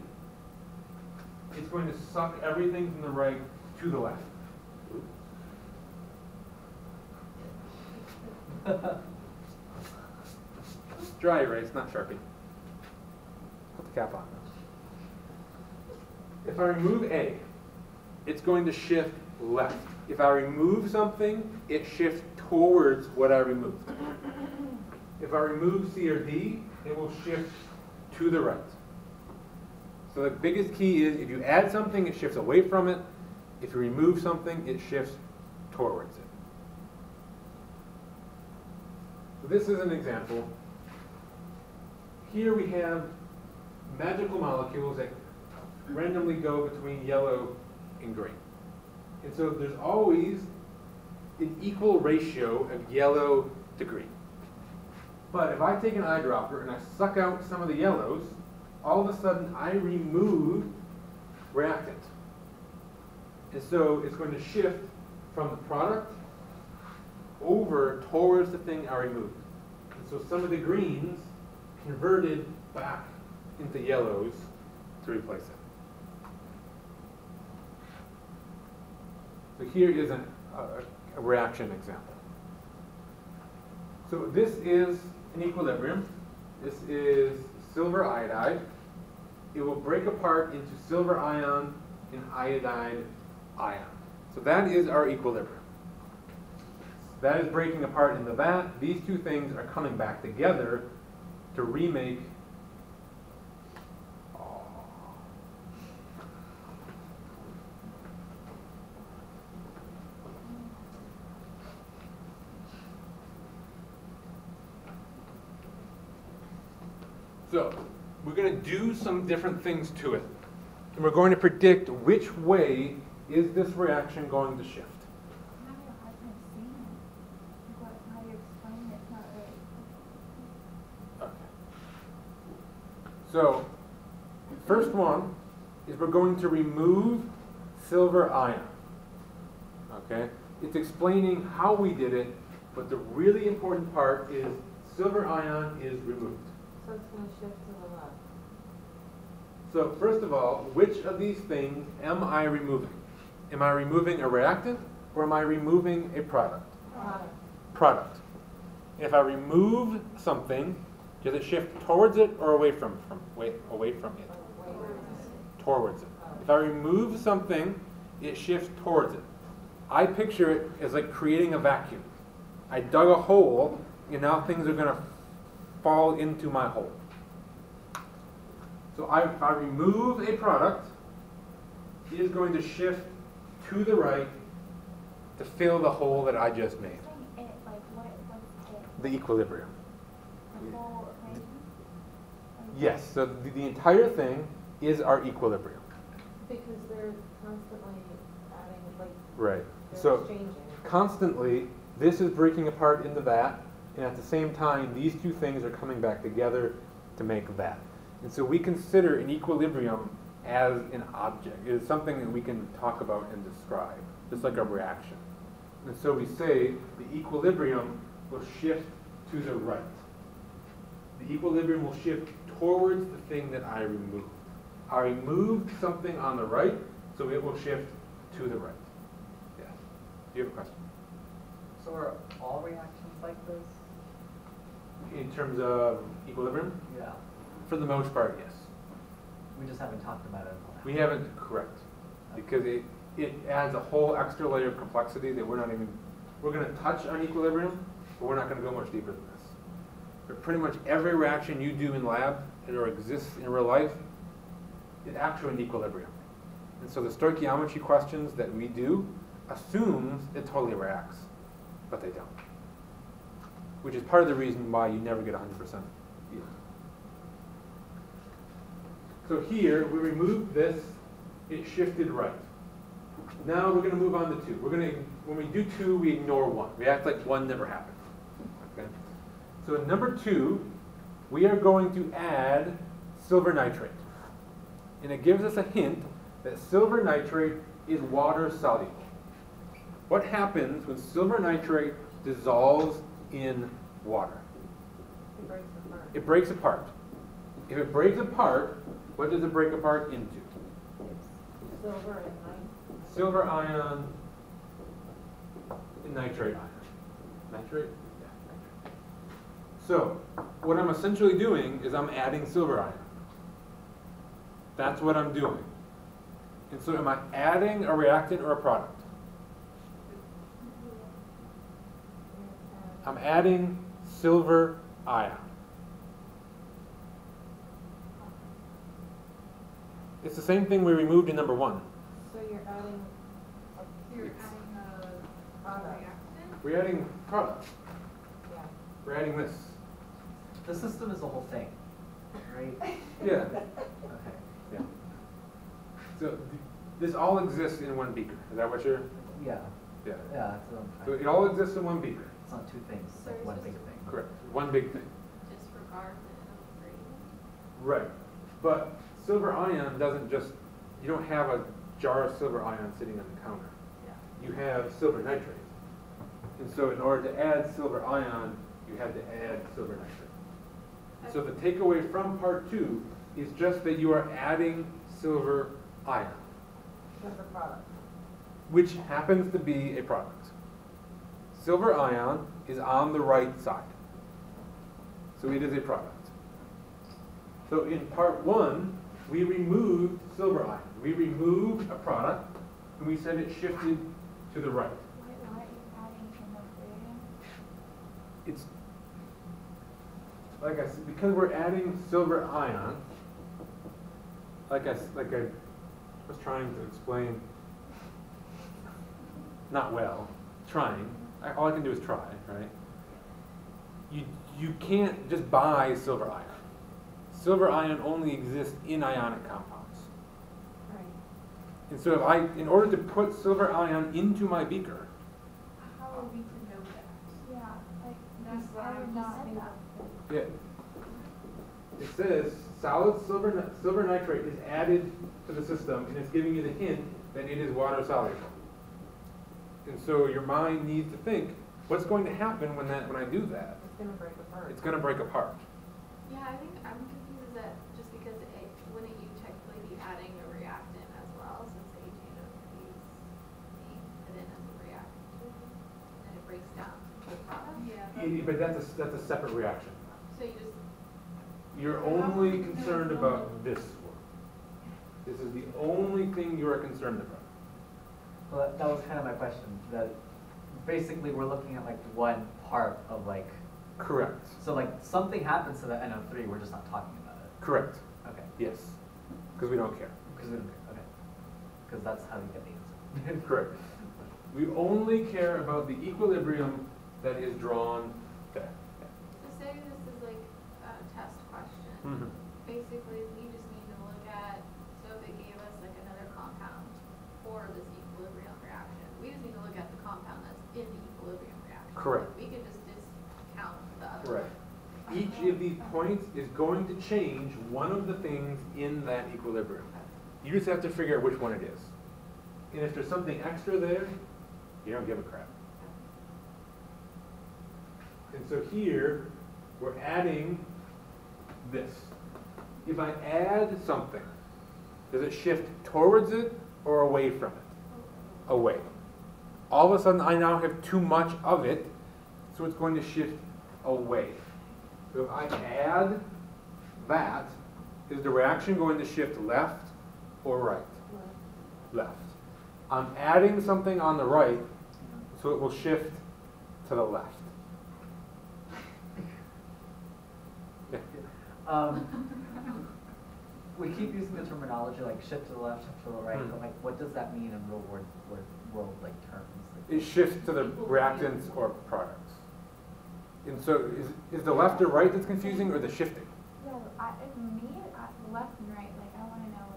it's going to suck everything from the right to the left. Dry erase, not Sharpie. Put the cap on. If I remove A, it's going to shift left. If I remove something, it shifts towards what I removed. If I remove C or D, it will shift to the right. So the biggest key is if you add something, it shifts away from it. If you remove something, it shifts towards it. So this is an example. Here we have magical molecules that randomly go between yellow and green. And so there's always an equal ratio of yellow to green. But if I take an eyedropper and I suck out some of the yellows, all of a sudden I remove reactant. And so it's going to shift from the product over towards the thing I removed. And so some of the greens converted back into yellows to replace it. So here is a reaction example. So this is an equilibrium. This is silver iodide. It will break apart into silver ion and iodide ion. So that is our equilibrium. That is breaking apart in the vat. These two things are coming back together to remake. So we're going to do some different things to it. And we're going to predict which way is this reaction going to shift. I'm having a hard time seeing it. What, how you explain it's not really. Okay. So, first one is we're going to remove silver ion. Okay? It's explaining how we did it, but the really important part is silver ion is removed. So it's going to shift to the left. So, first of all, which of these things am I removing? Am I removing a reactant or am I removing a product? Product. Product. If I remove something, does it shift towards it or away from it? Towards it. If I remove something, it shifts towards it. I picture it as like creating a vacuum. I dug a hole, and now things are going to fall into my hole. So if I remove a product, it is going to shift to the right to fill the hole that I just made. It, like, what's it? The equilibrium. The whole thing? Yes, so the entire thing is our equilibrium. Because they're constantly adding, like, Right. they're So exchanging. constantly, this is breaking apart in the vat, and at the same time, these two things are coming back together to make that. And so we consider an equilibrium as an object. It is something that we can talk about and describe, just like a reaction. And so we say the equilibrium will shift to the right. The equilibrium will shift towards the thing that I removed. I removed something on the right, so it will shift to the right. Yes. Do you have a question? So are all reactions like this? In terms of equilibrium? Yeah. For the most part, yes. We just haven't talked about it until now. We haven't, correct. Because it adds a whole extra layer of complexity that we're going to touch on equilibrium, but we're not going to go much deeper than this. But pretty much every reaction you do in lab or exists in real life is actually in equilibrium. And so the stoichiometry questions that we do assumes it totally reacts, but they don't. Which is part of the reason why you never get 100% yield. So here, we removed this, it shifted right. Now we're going to move on to 2. When we do 2, we ignore 1. We act like 1 never happened. Okay? So in number 2, we are going to add silver nitrate. And it gives us a hint that silver nitrate is water soluble. What happens when silver nitrate dissolves in water? it breaks apart. It breaks apart. If it breaks apart, what does it break apart into? It's silver and night. Silver ion and nitrate ion. Nitrate? Yeah, nitrate. So, what I'm essentially doing is I'm adding silver ion. That's what I'm doing. And so am I adding a reactant or a product? I'm adding silver ion. It's the same thing we removed in number 1. So you're adding So you're adding a product. reactant? We're adding product. Yeah. We're adding this. The system is the whole thing, right? Yeah. Okay. Yeah. So this all exists in one beaker. Is that what you're? Yeah. Yeah. Yeah, that's what I'm So trying. it all exists in one beaker. It's not two things, it's like So one it's big just- thing. Correct. One big thing. Disregard the free. Right. But silver ion doesn't just, you don't have a jar of silver ion sitting on the counter. Yeah. You have silver nitrate. And so in order to add silver ion, you had to add silver nitrate. So the takeaway from part 2 is just that you are adding silver ion, As a product. which happens to be a product. Silver ion is on the right side. So it is a product. So in part 1, we removed silver ion. We removed a product, and we said it shifted to the right. Why are you adding so much gradient? It's, like I said, because we're adding silver ion, like I was trying to explain, not well, trying. All I can do is try, right? You can't just buy silver ion. Silver ion only exists in ionic compounds. Right. And so in order to put silver ion into my beaker, How are we to know that? Yeah, like, That's what I I would was not saying. think of it. it says solid silver nitrate is added to the system, and it's giving you the hint that it is water soluble. And so your mind needs to think, what's going to happen when I do that? It's gonna break apart. It's going to break apart. Yeah, I think I'm confused that just because wouldn't you technically be adding a reactant as well, since CHM1030 is being put in as a reactant, and it breaks down to the product? Yeah. But that's a separate reaction. So you just, You're only concerned about this one. This is the only thing you are concerned about. Well, that was kind of my question, that basically we're looking at like one part of like, Correct. so like something happens to the NO3, we're just not talking about it. Correct. Okay. Yes. Because we don't care. Because we don't care, okay. Because that's how you get the answer. Correct. We only care about the equilibrium that is drawn there. so say this is like a test question. Mhm. Basically, we just need to look at, so if it gave us like another compound for this equilibrium reaction, we just need to look at the compound that's in the equilibrium reaction. Correct. We can just discount the other Correct. one. Each of these points is going to change one of the things in that equilibrium. You just have to figure out which one it is. And if there's something extra there, you don't give a crap. And so here, we're adding this. If I add something, does it shift towards it or away from it? Away. All of a sudden, I now have too much of it, so it's going to shift away. So if I add that, is the reaction going to shift left or right? Left. I'm adding something on the right, so it will shift to the left. Yeah. We keep using the terminology like shift to the left, shift to the right, Mhm. but like what does that mean in real world like terms? It shifts to the reactants or products. And so is the left or right that's confusing, or the shifting? Yeah, if me, left and right, like, I wanna know,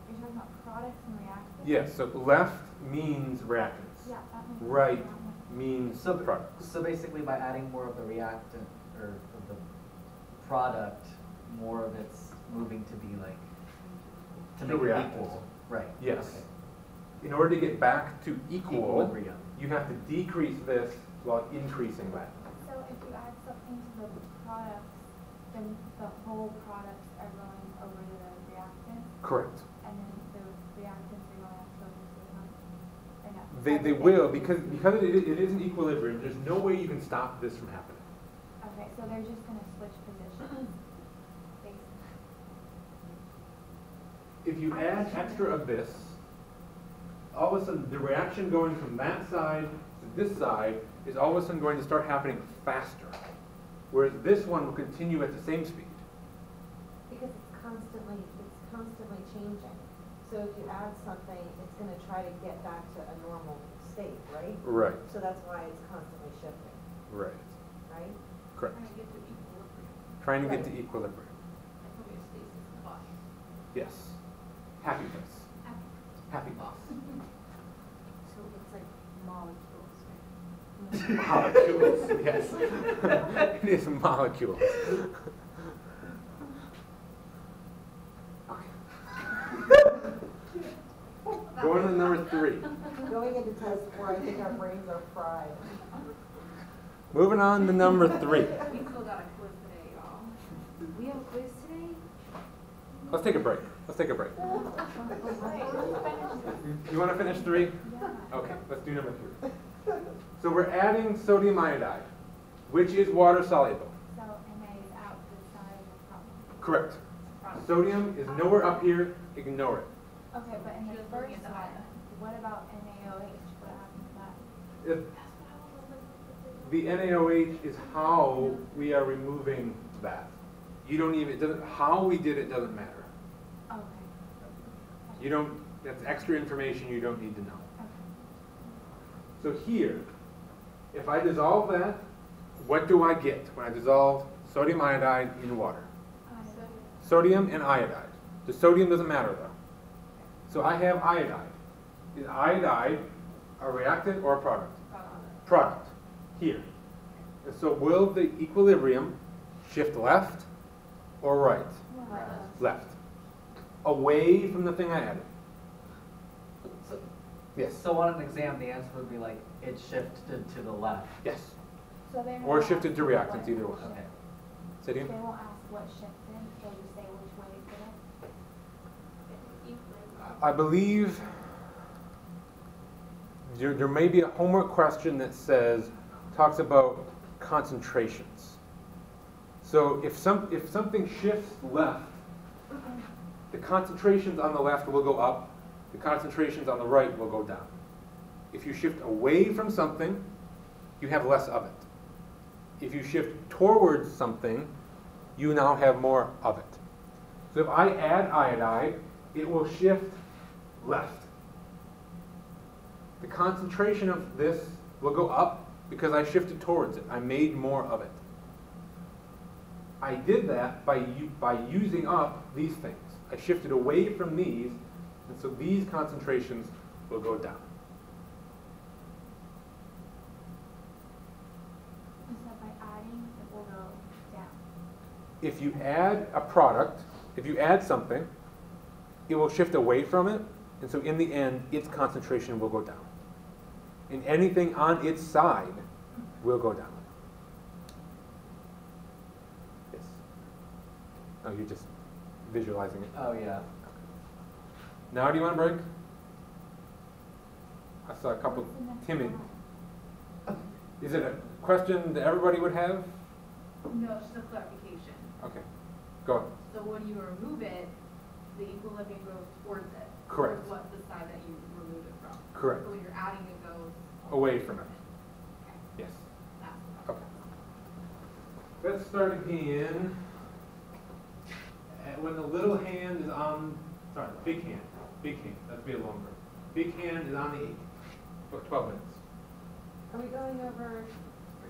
you're talking about products and reactants? Yes, so left means reactants. Yeah, that makes sense. Right That makes- means So, products. so basically by adding more of the reactant or of the product, more of it's moving to be like, to To make it reactants. equal, right? Yes. Okay. In order to get back to equal, Equilibrium. you have to decrease this while increasing that. So if you add something to the products, And the whole products are going over the reactant, Correct. and then the reactants are going to sodium silicon? Or no? They will, because it is in equilibrium, there's no way you can stop this from happening. Okay, so they're just gonna switch positions, basically. If you add extra of this, all of a sudden the reaction going from that side to this side is all of a sudden going to start happening faster. Whereas this one will continue at the same speed. Because it's constantly changing. So if you add something, it's gonna try to get back to a normal state, right? Right. So that's why it's constantly shifting, Right. right? Correct. Trying to get to equilibrium. Trying to get Right. to equilibrium. Like homeostasis in the body. Yes. Happiness. Happiness. So it's like molecules, right? Molecules, yes. It is molecules. Okay. Going to number 3. Going into test 4, I think our brains are fried. Moving on to number 3. We still got a quiz today, y'all. We have a quiz today? Let's take a break. You want to finish 3? Yeah. Okay, let's do number 3. So we're adding sodium iodide, which is water soluble. So Na is out this side of the problem. Correct. Sodium is nowhere up here. Ignore it. Okay, but in the Just first looking at the one, iodine. what about NaOH? What happened to that? If the NaOH is how we are removing that. You don't even, it doesn't, how we did it doesn't matter. Okay. You don't, that's extra information you don't need to know. Okay. So here, if I dissolve that, what do I get when I dissolve sodium iodide in water? Sodium and iodide. The sodium doesn't matter though. So I have iodide. Is iodide a reactant or a product? Product. Here. And so will the equilibrium shift left or right? Left. Away from the thing I added. So, Yes. so on an exam, the answer would be like, it shifted to the left. Yes. So they Or won't shifted ask to reactants, what either one. shifted. Okay. Say it They again? won't ask what shifted, they'll just say which way it did it. I believe there may be a homework question that talks about concentrations. So if something shifts left, the concentrations on the left will go up, the concentrations on the right will go down. If you shift away from something, you have less of it. If you shift towards something, you now have more of it. So if I add iodide, it will shift left. The concentration of this will go up because I shifted towards it. I made more of it. I did that by using up these things. I shifted away from these, and so these concentrations will go down. And so by adding, it will go down. If you add a product, if you add something, it will shift away from it, and so in the end, its concentration will go down. And anything on its side will go down. Yes. Oh, you're just visualizing it. Oh, yeah. Now, do you want a break? I saw a couple What's the next timid. one? Is it a question that everybody would have? No, it's just a clarification. Okay, go on. So when you remove it, the equilibrium goes towards it. Correct. Towards what the side that you remove it from. Correct. So when you're adding, it goes. Away from it. Okay. Yes. That's Okay. Let's start again. When the little hand is on, sorry, big hand, that'd be a longer. Big hand is on the 8, for 12 minutes. Are we going over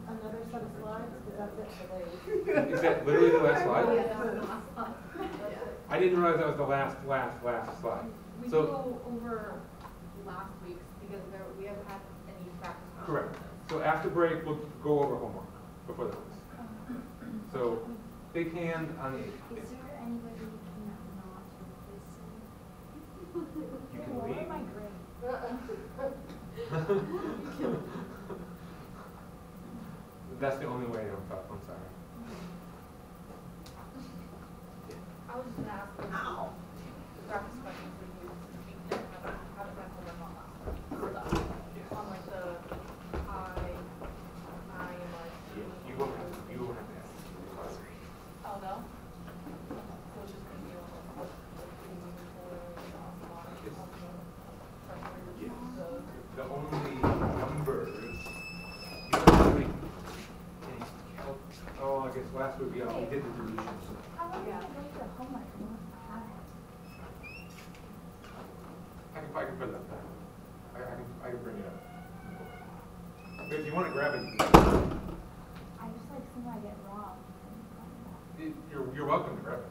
another set of slides? Because that's it for today. Is that literally the last slide? Yeah, that was the last slide. I didn't realize that was the last slide. We So- can go over last week's because we haven't had any practice. questions. Correct. So after break, we'll go over homework before the quiz. So, big hand on the 8. Yes. Is there anybody who cannot not listen? You can What leave. are my grades? That's the only way I'm sorry. where we did the dilutions. How long did it take the homework to have it? I can put it up there. I can bring it up. But if you want to grab it, you can. I just like something I get wrong. You're welcome to grab it.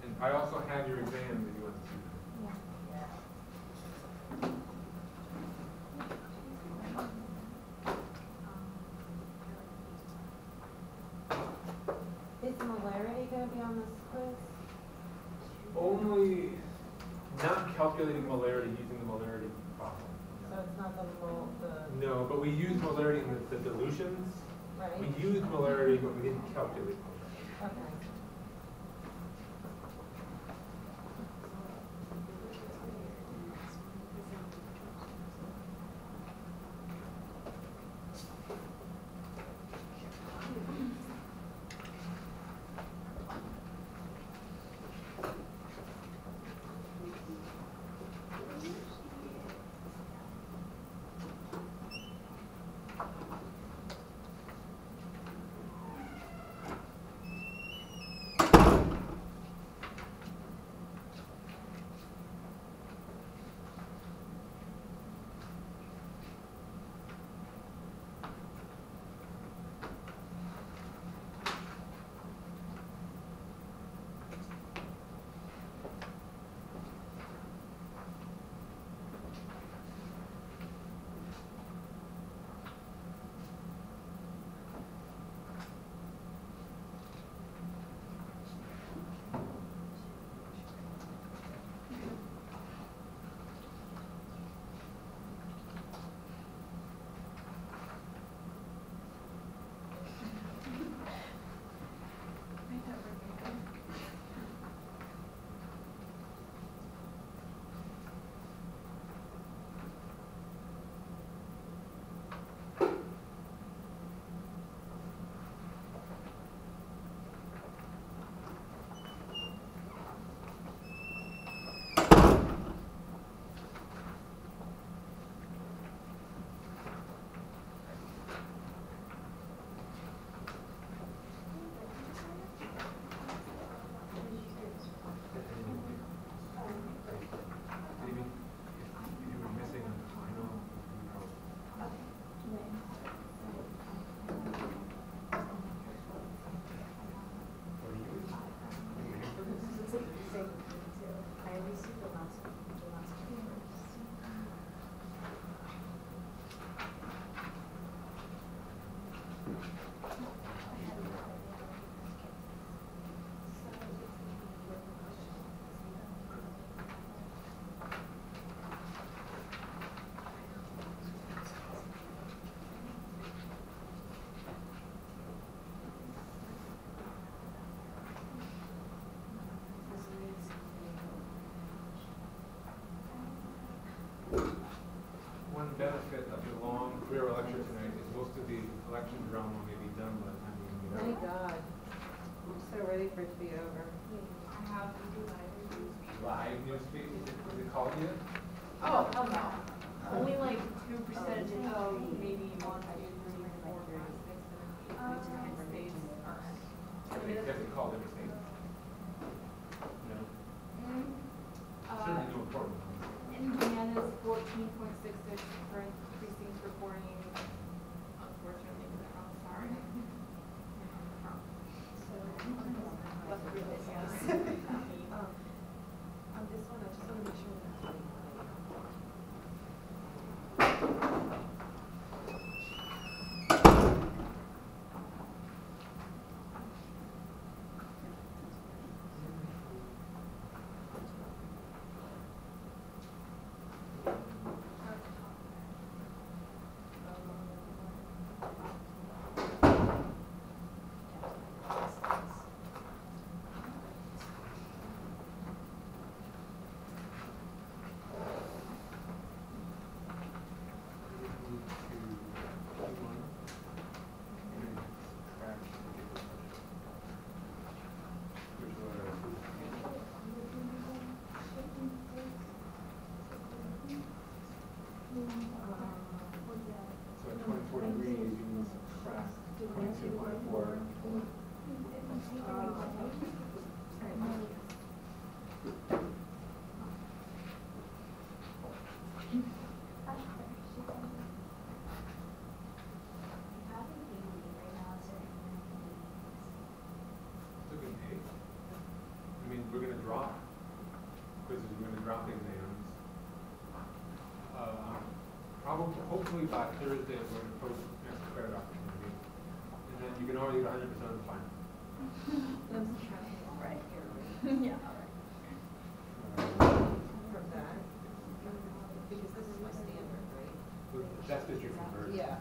And I also have your exam if you want to see that. Is molarity gonna be on this quiz? Only not calculating molarity using the molarity problem. So it's not the No, but we use molarity in the dilutions. right? We used molarity, but we didn't calculate molarity. Okay. One benefit of the long, clear lecture tonight is most of the election drama may be done by the time we can get Thank out. God. I'm so ready for it to be over. I have to do Live news feed, is it called yet? Oh, hell no. Only like 2% of maybe 1, 2, 3, 4, 5, 6, 7, 8, 9, 10 states are. I think that's called every state. No? Certainly no important ones. Indiana's 14.66 current precincts reporting, unfortunately, I'm sorry. Let's read this, yes. On this one, I just want to make sure that's drop exams. Probably, hopefully by Thursday, we're going to post next credit opportunity. And then you can already get 100% of the final. Right. Yeah, all right. From that, because this is my standard, right? That's just your conversion. Yeah.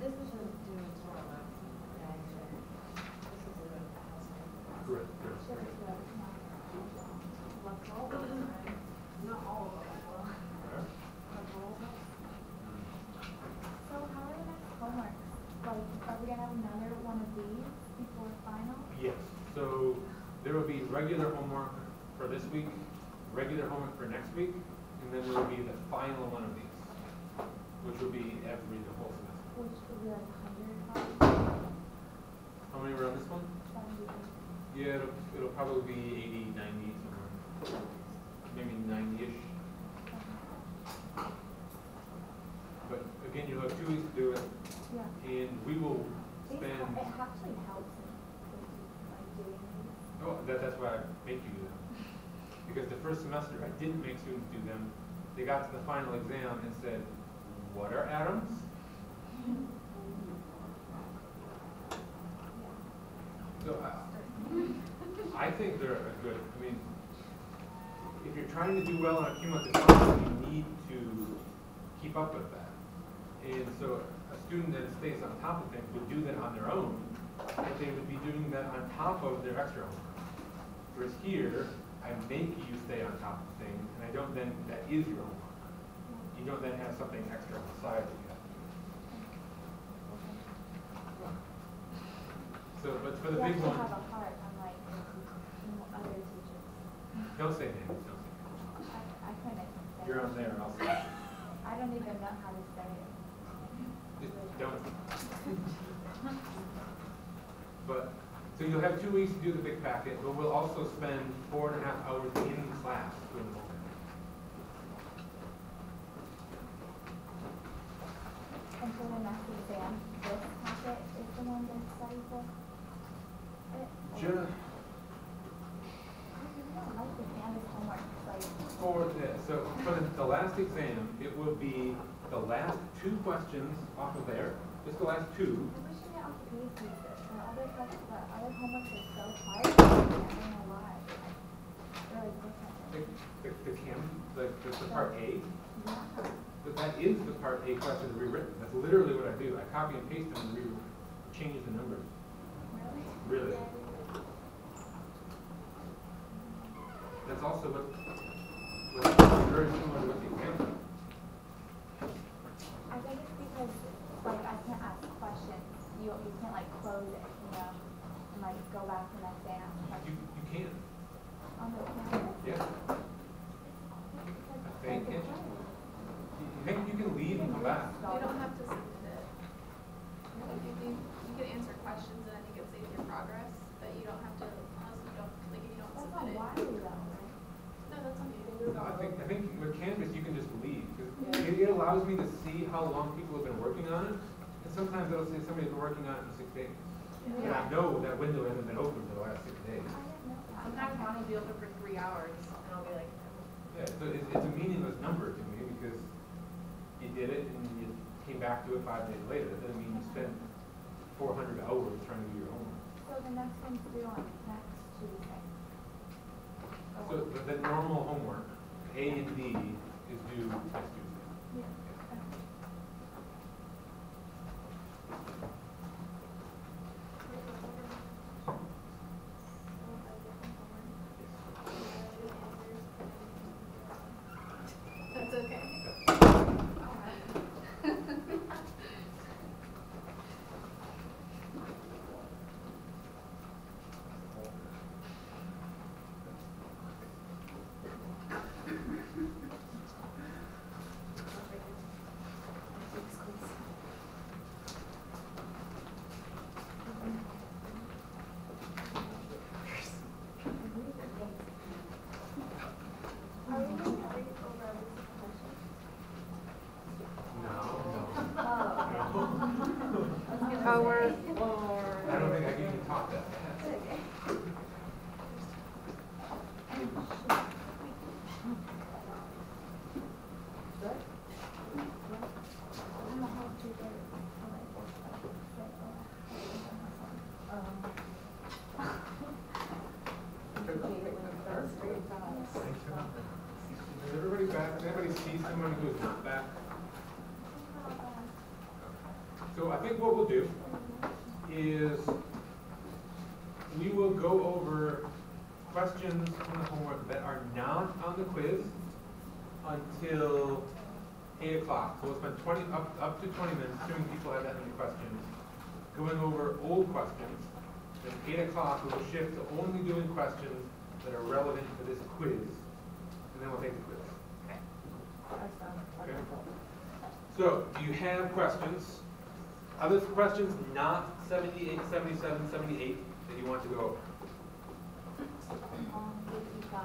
This is just doing tomorrow. This is a Correct, correct. not all of them. Alright. So how are the next homeworks? Like, are we gonna have another one of these before final? Yes, so there will be regular homework for this week, regular homework for next week, and then there will be the final one of these, which will be the whole semester. Which would be like 100 probably, How many were on this one? 70. Yeah, it'll probably be 80, 90, somewhere. Maybe 90-ish. But again, you'll have 2 weeks to do it, Yeah. and we will These spend, it actually helps in like doing these. oh, that's why I make you do them. Because the first semester, I didn't make students do them. They got to the final exam and said, what are atoms? So I think they're a good, I mean, if you're trying to do well on a cumulative function, you need to keep up with that. And so a student that stays on top of things would do that on their own, but they would be doing that on top of their extra homework. Whereas here, I make you stay on top of things, and I don't then, that is your homework. You don't then have something extra on the side that you have to do. So, but for the big You one, have a heart unlike other teachers. don't say names, don't say names. I couldn't say You're it. on there, I'll say it. I don't even know how to say it. Just don't. But, so you'll have 2 weeks to do the big packet, but we'll also spend 4.5 hours in class doing the whole thing. And for the next exam, this packet is the one to study for? Sure. I don't like the Canvas homework, like, For the last exam, it will be the last 2 questions off of there, just the last 2. I wish I got off these pieces. The other homework is so hard, I don't know why. They're like different. The part A, Yeah. but that is the part A question rewritten. That's literally what I do. I copy and paste them and change the numbers. Really? Really. That's also what's very similar to what the exam is. I think it's because, like, I can't ask questions. You can't, like, close it, you know, and, like, go back the next day and ask questions. You can. On the Canvas? Yeah. Because They it's can. hard. You can leave and come back. You don't have to submit it. Like you can answer questions and I think it saves your progress, but you don't have to, unless you don't, like if you don't That's not submit it. widely though, right? No, that's okay. No, I think with Canvas you can just leave. 'Cause it allows me to see how long people have been working on it. And sometimes it'll say somebody's been working on it for 6 days. And I know that window hasn't been open for the last 6 days. I didn't know that. Sometimes mine will be open for 3 hours, and I'll be like, Yeah, so it's a meaningless number to me because you did it and you came back to it 5 days later. That doesn't mean you spent 400 hours trying to do your homework. So the next one's due on next Tuesday. So the normal homework, A and D, is due next Tuesday. Yeah. That's okay. Are we going to read over this question? No, Oh. no. Oh, we're I don't think I can even talk that fast. Is everybody back? Does anybody see someone who is not back? So I think what we'll do is we will go over questions from the homework that are not on the quiz until 8 o'clock. So we'll spend up to 20 minutes, assuming people have that many questions, going over old questions. Then 8 o'clock we will shift to only doing questions that are relevant to this quiz, and then we'll take the quiz. Okay. So, do you have questions? Other questions not 78, 77, 78 that you want to go over? 55, 55.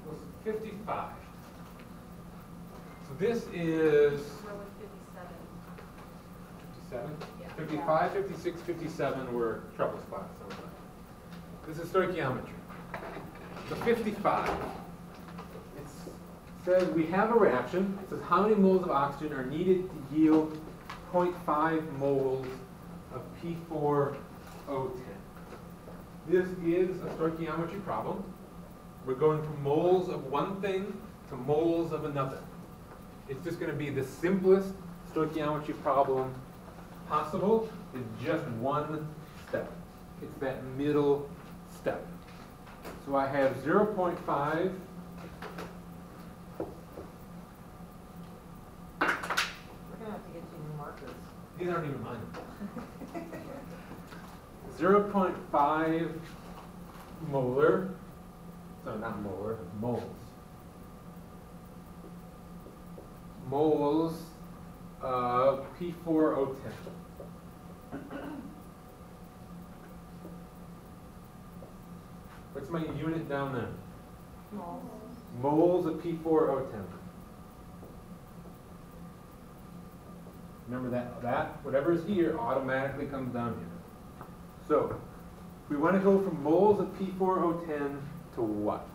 Was 55. So this is We're with 57. 57? Yeah. 55, 56, 57 were trouble spots. This is stoichiometry. So 55. It says we have a reaction. It says how many moles of oxygen are needed to yield 0.5 moles of P4O10. This is a stoichiometry problem. We're going from moles of one thing to moles of another. It's just going to be the simplest stoichiometry problem possible. It's just one step. It's that middle step. So I have 0.5. We're going to have to get you new markers. These aren't even mine. 0.5 molar. So not molar, moles. Moles of P4O10. What's my unit down there? Moles. Moles of P4O10. Remember that whatever is here automatically comes down here. So we want to go from moles of P4O10 to what?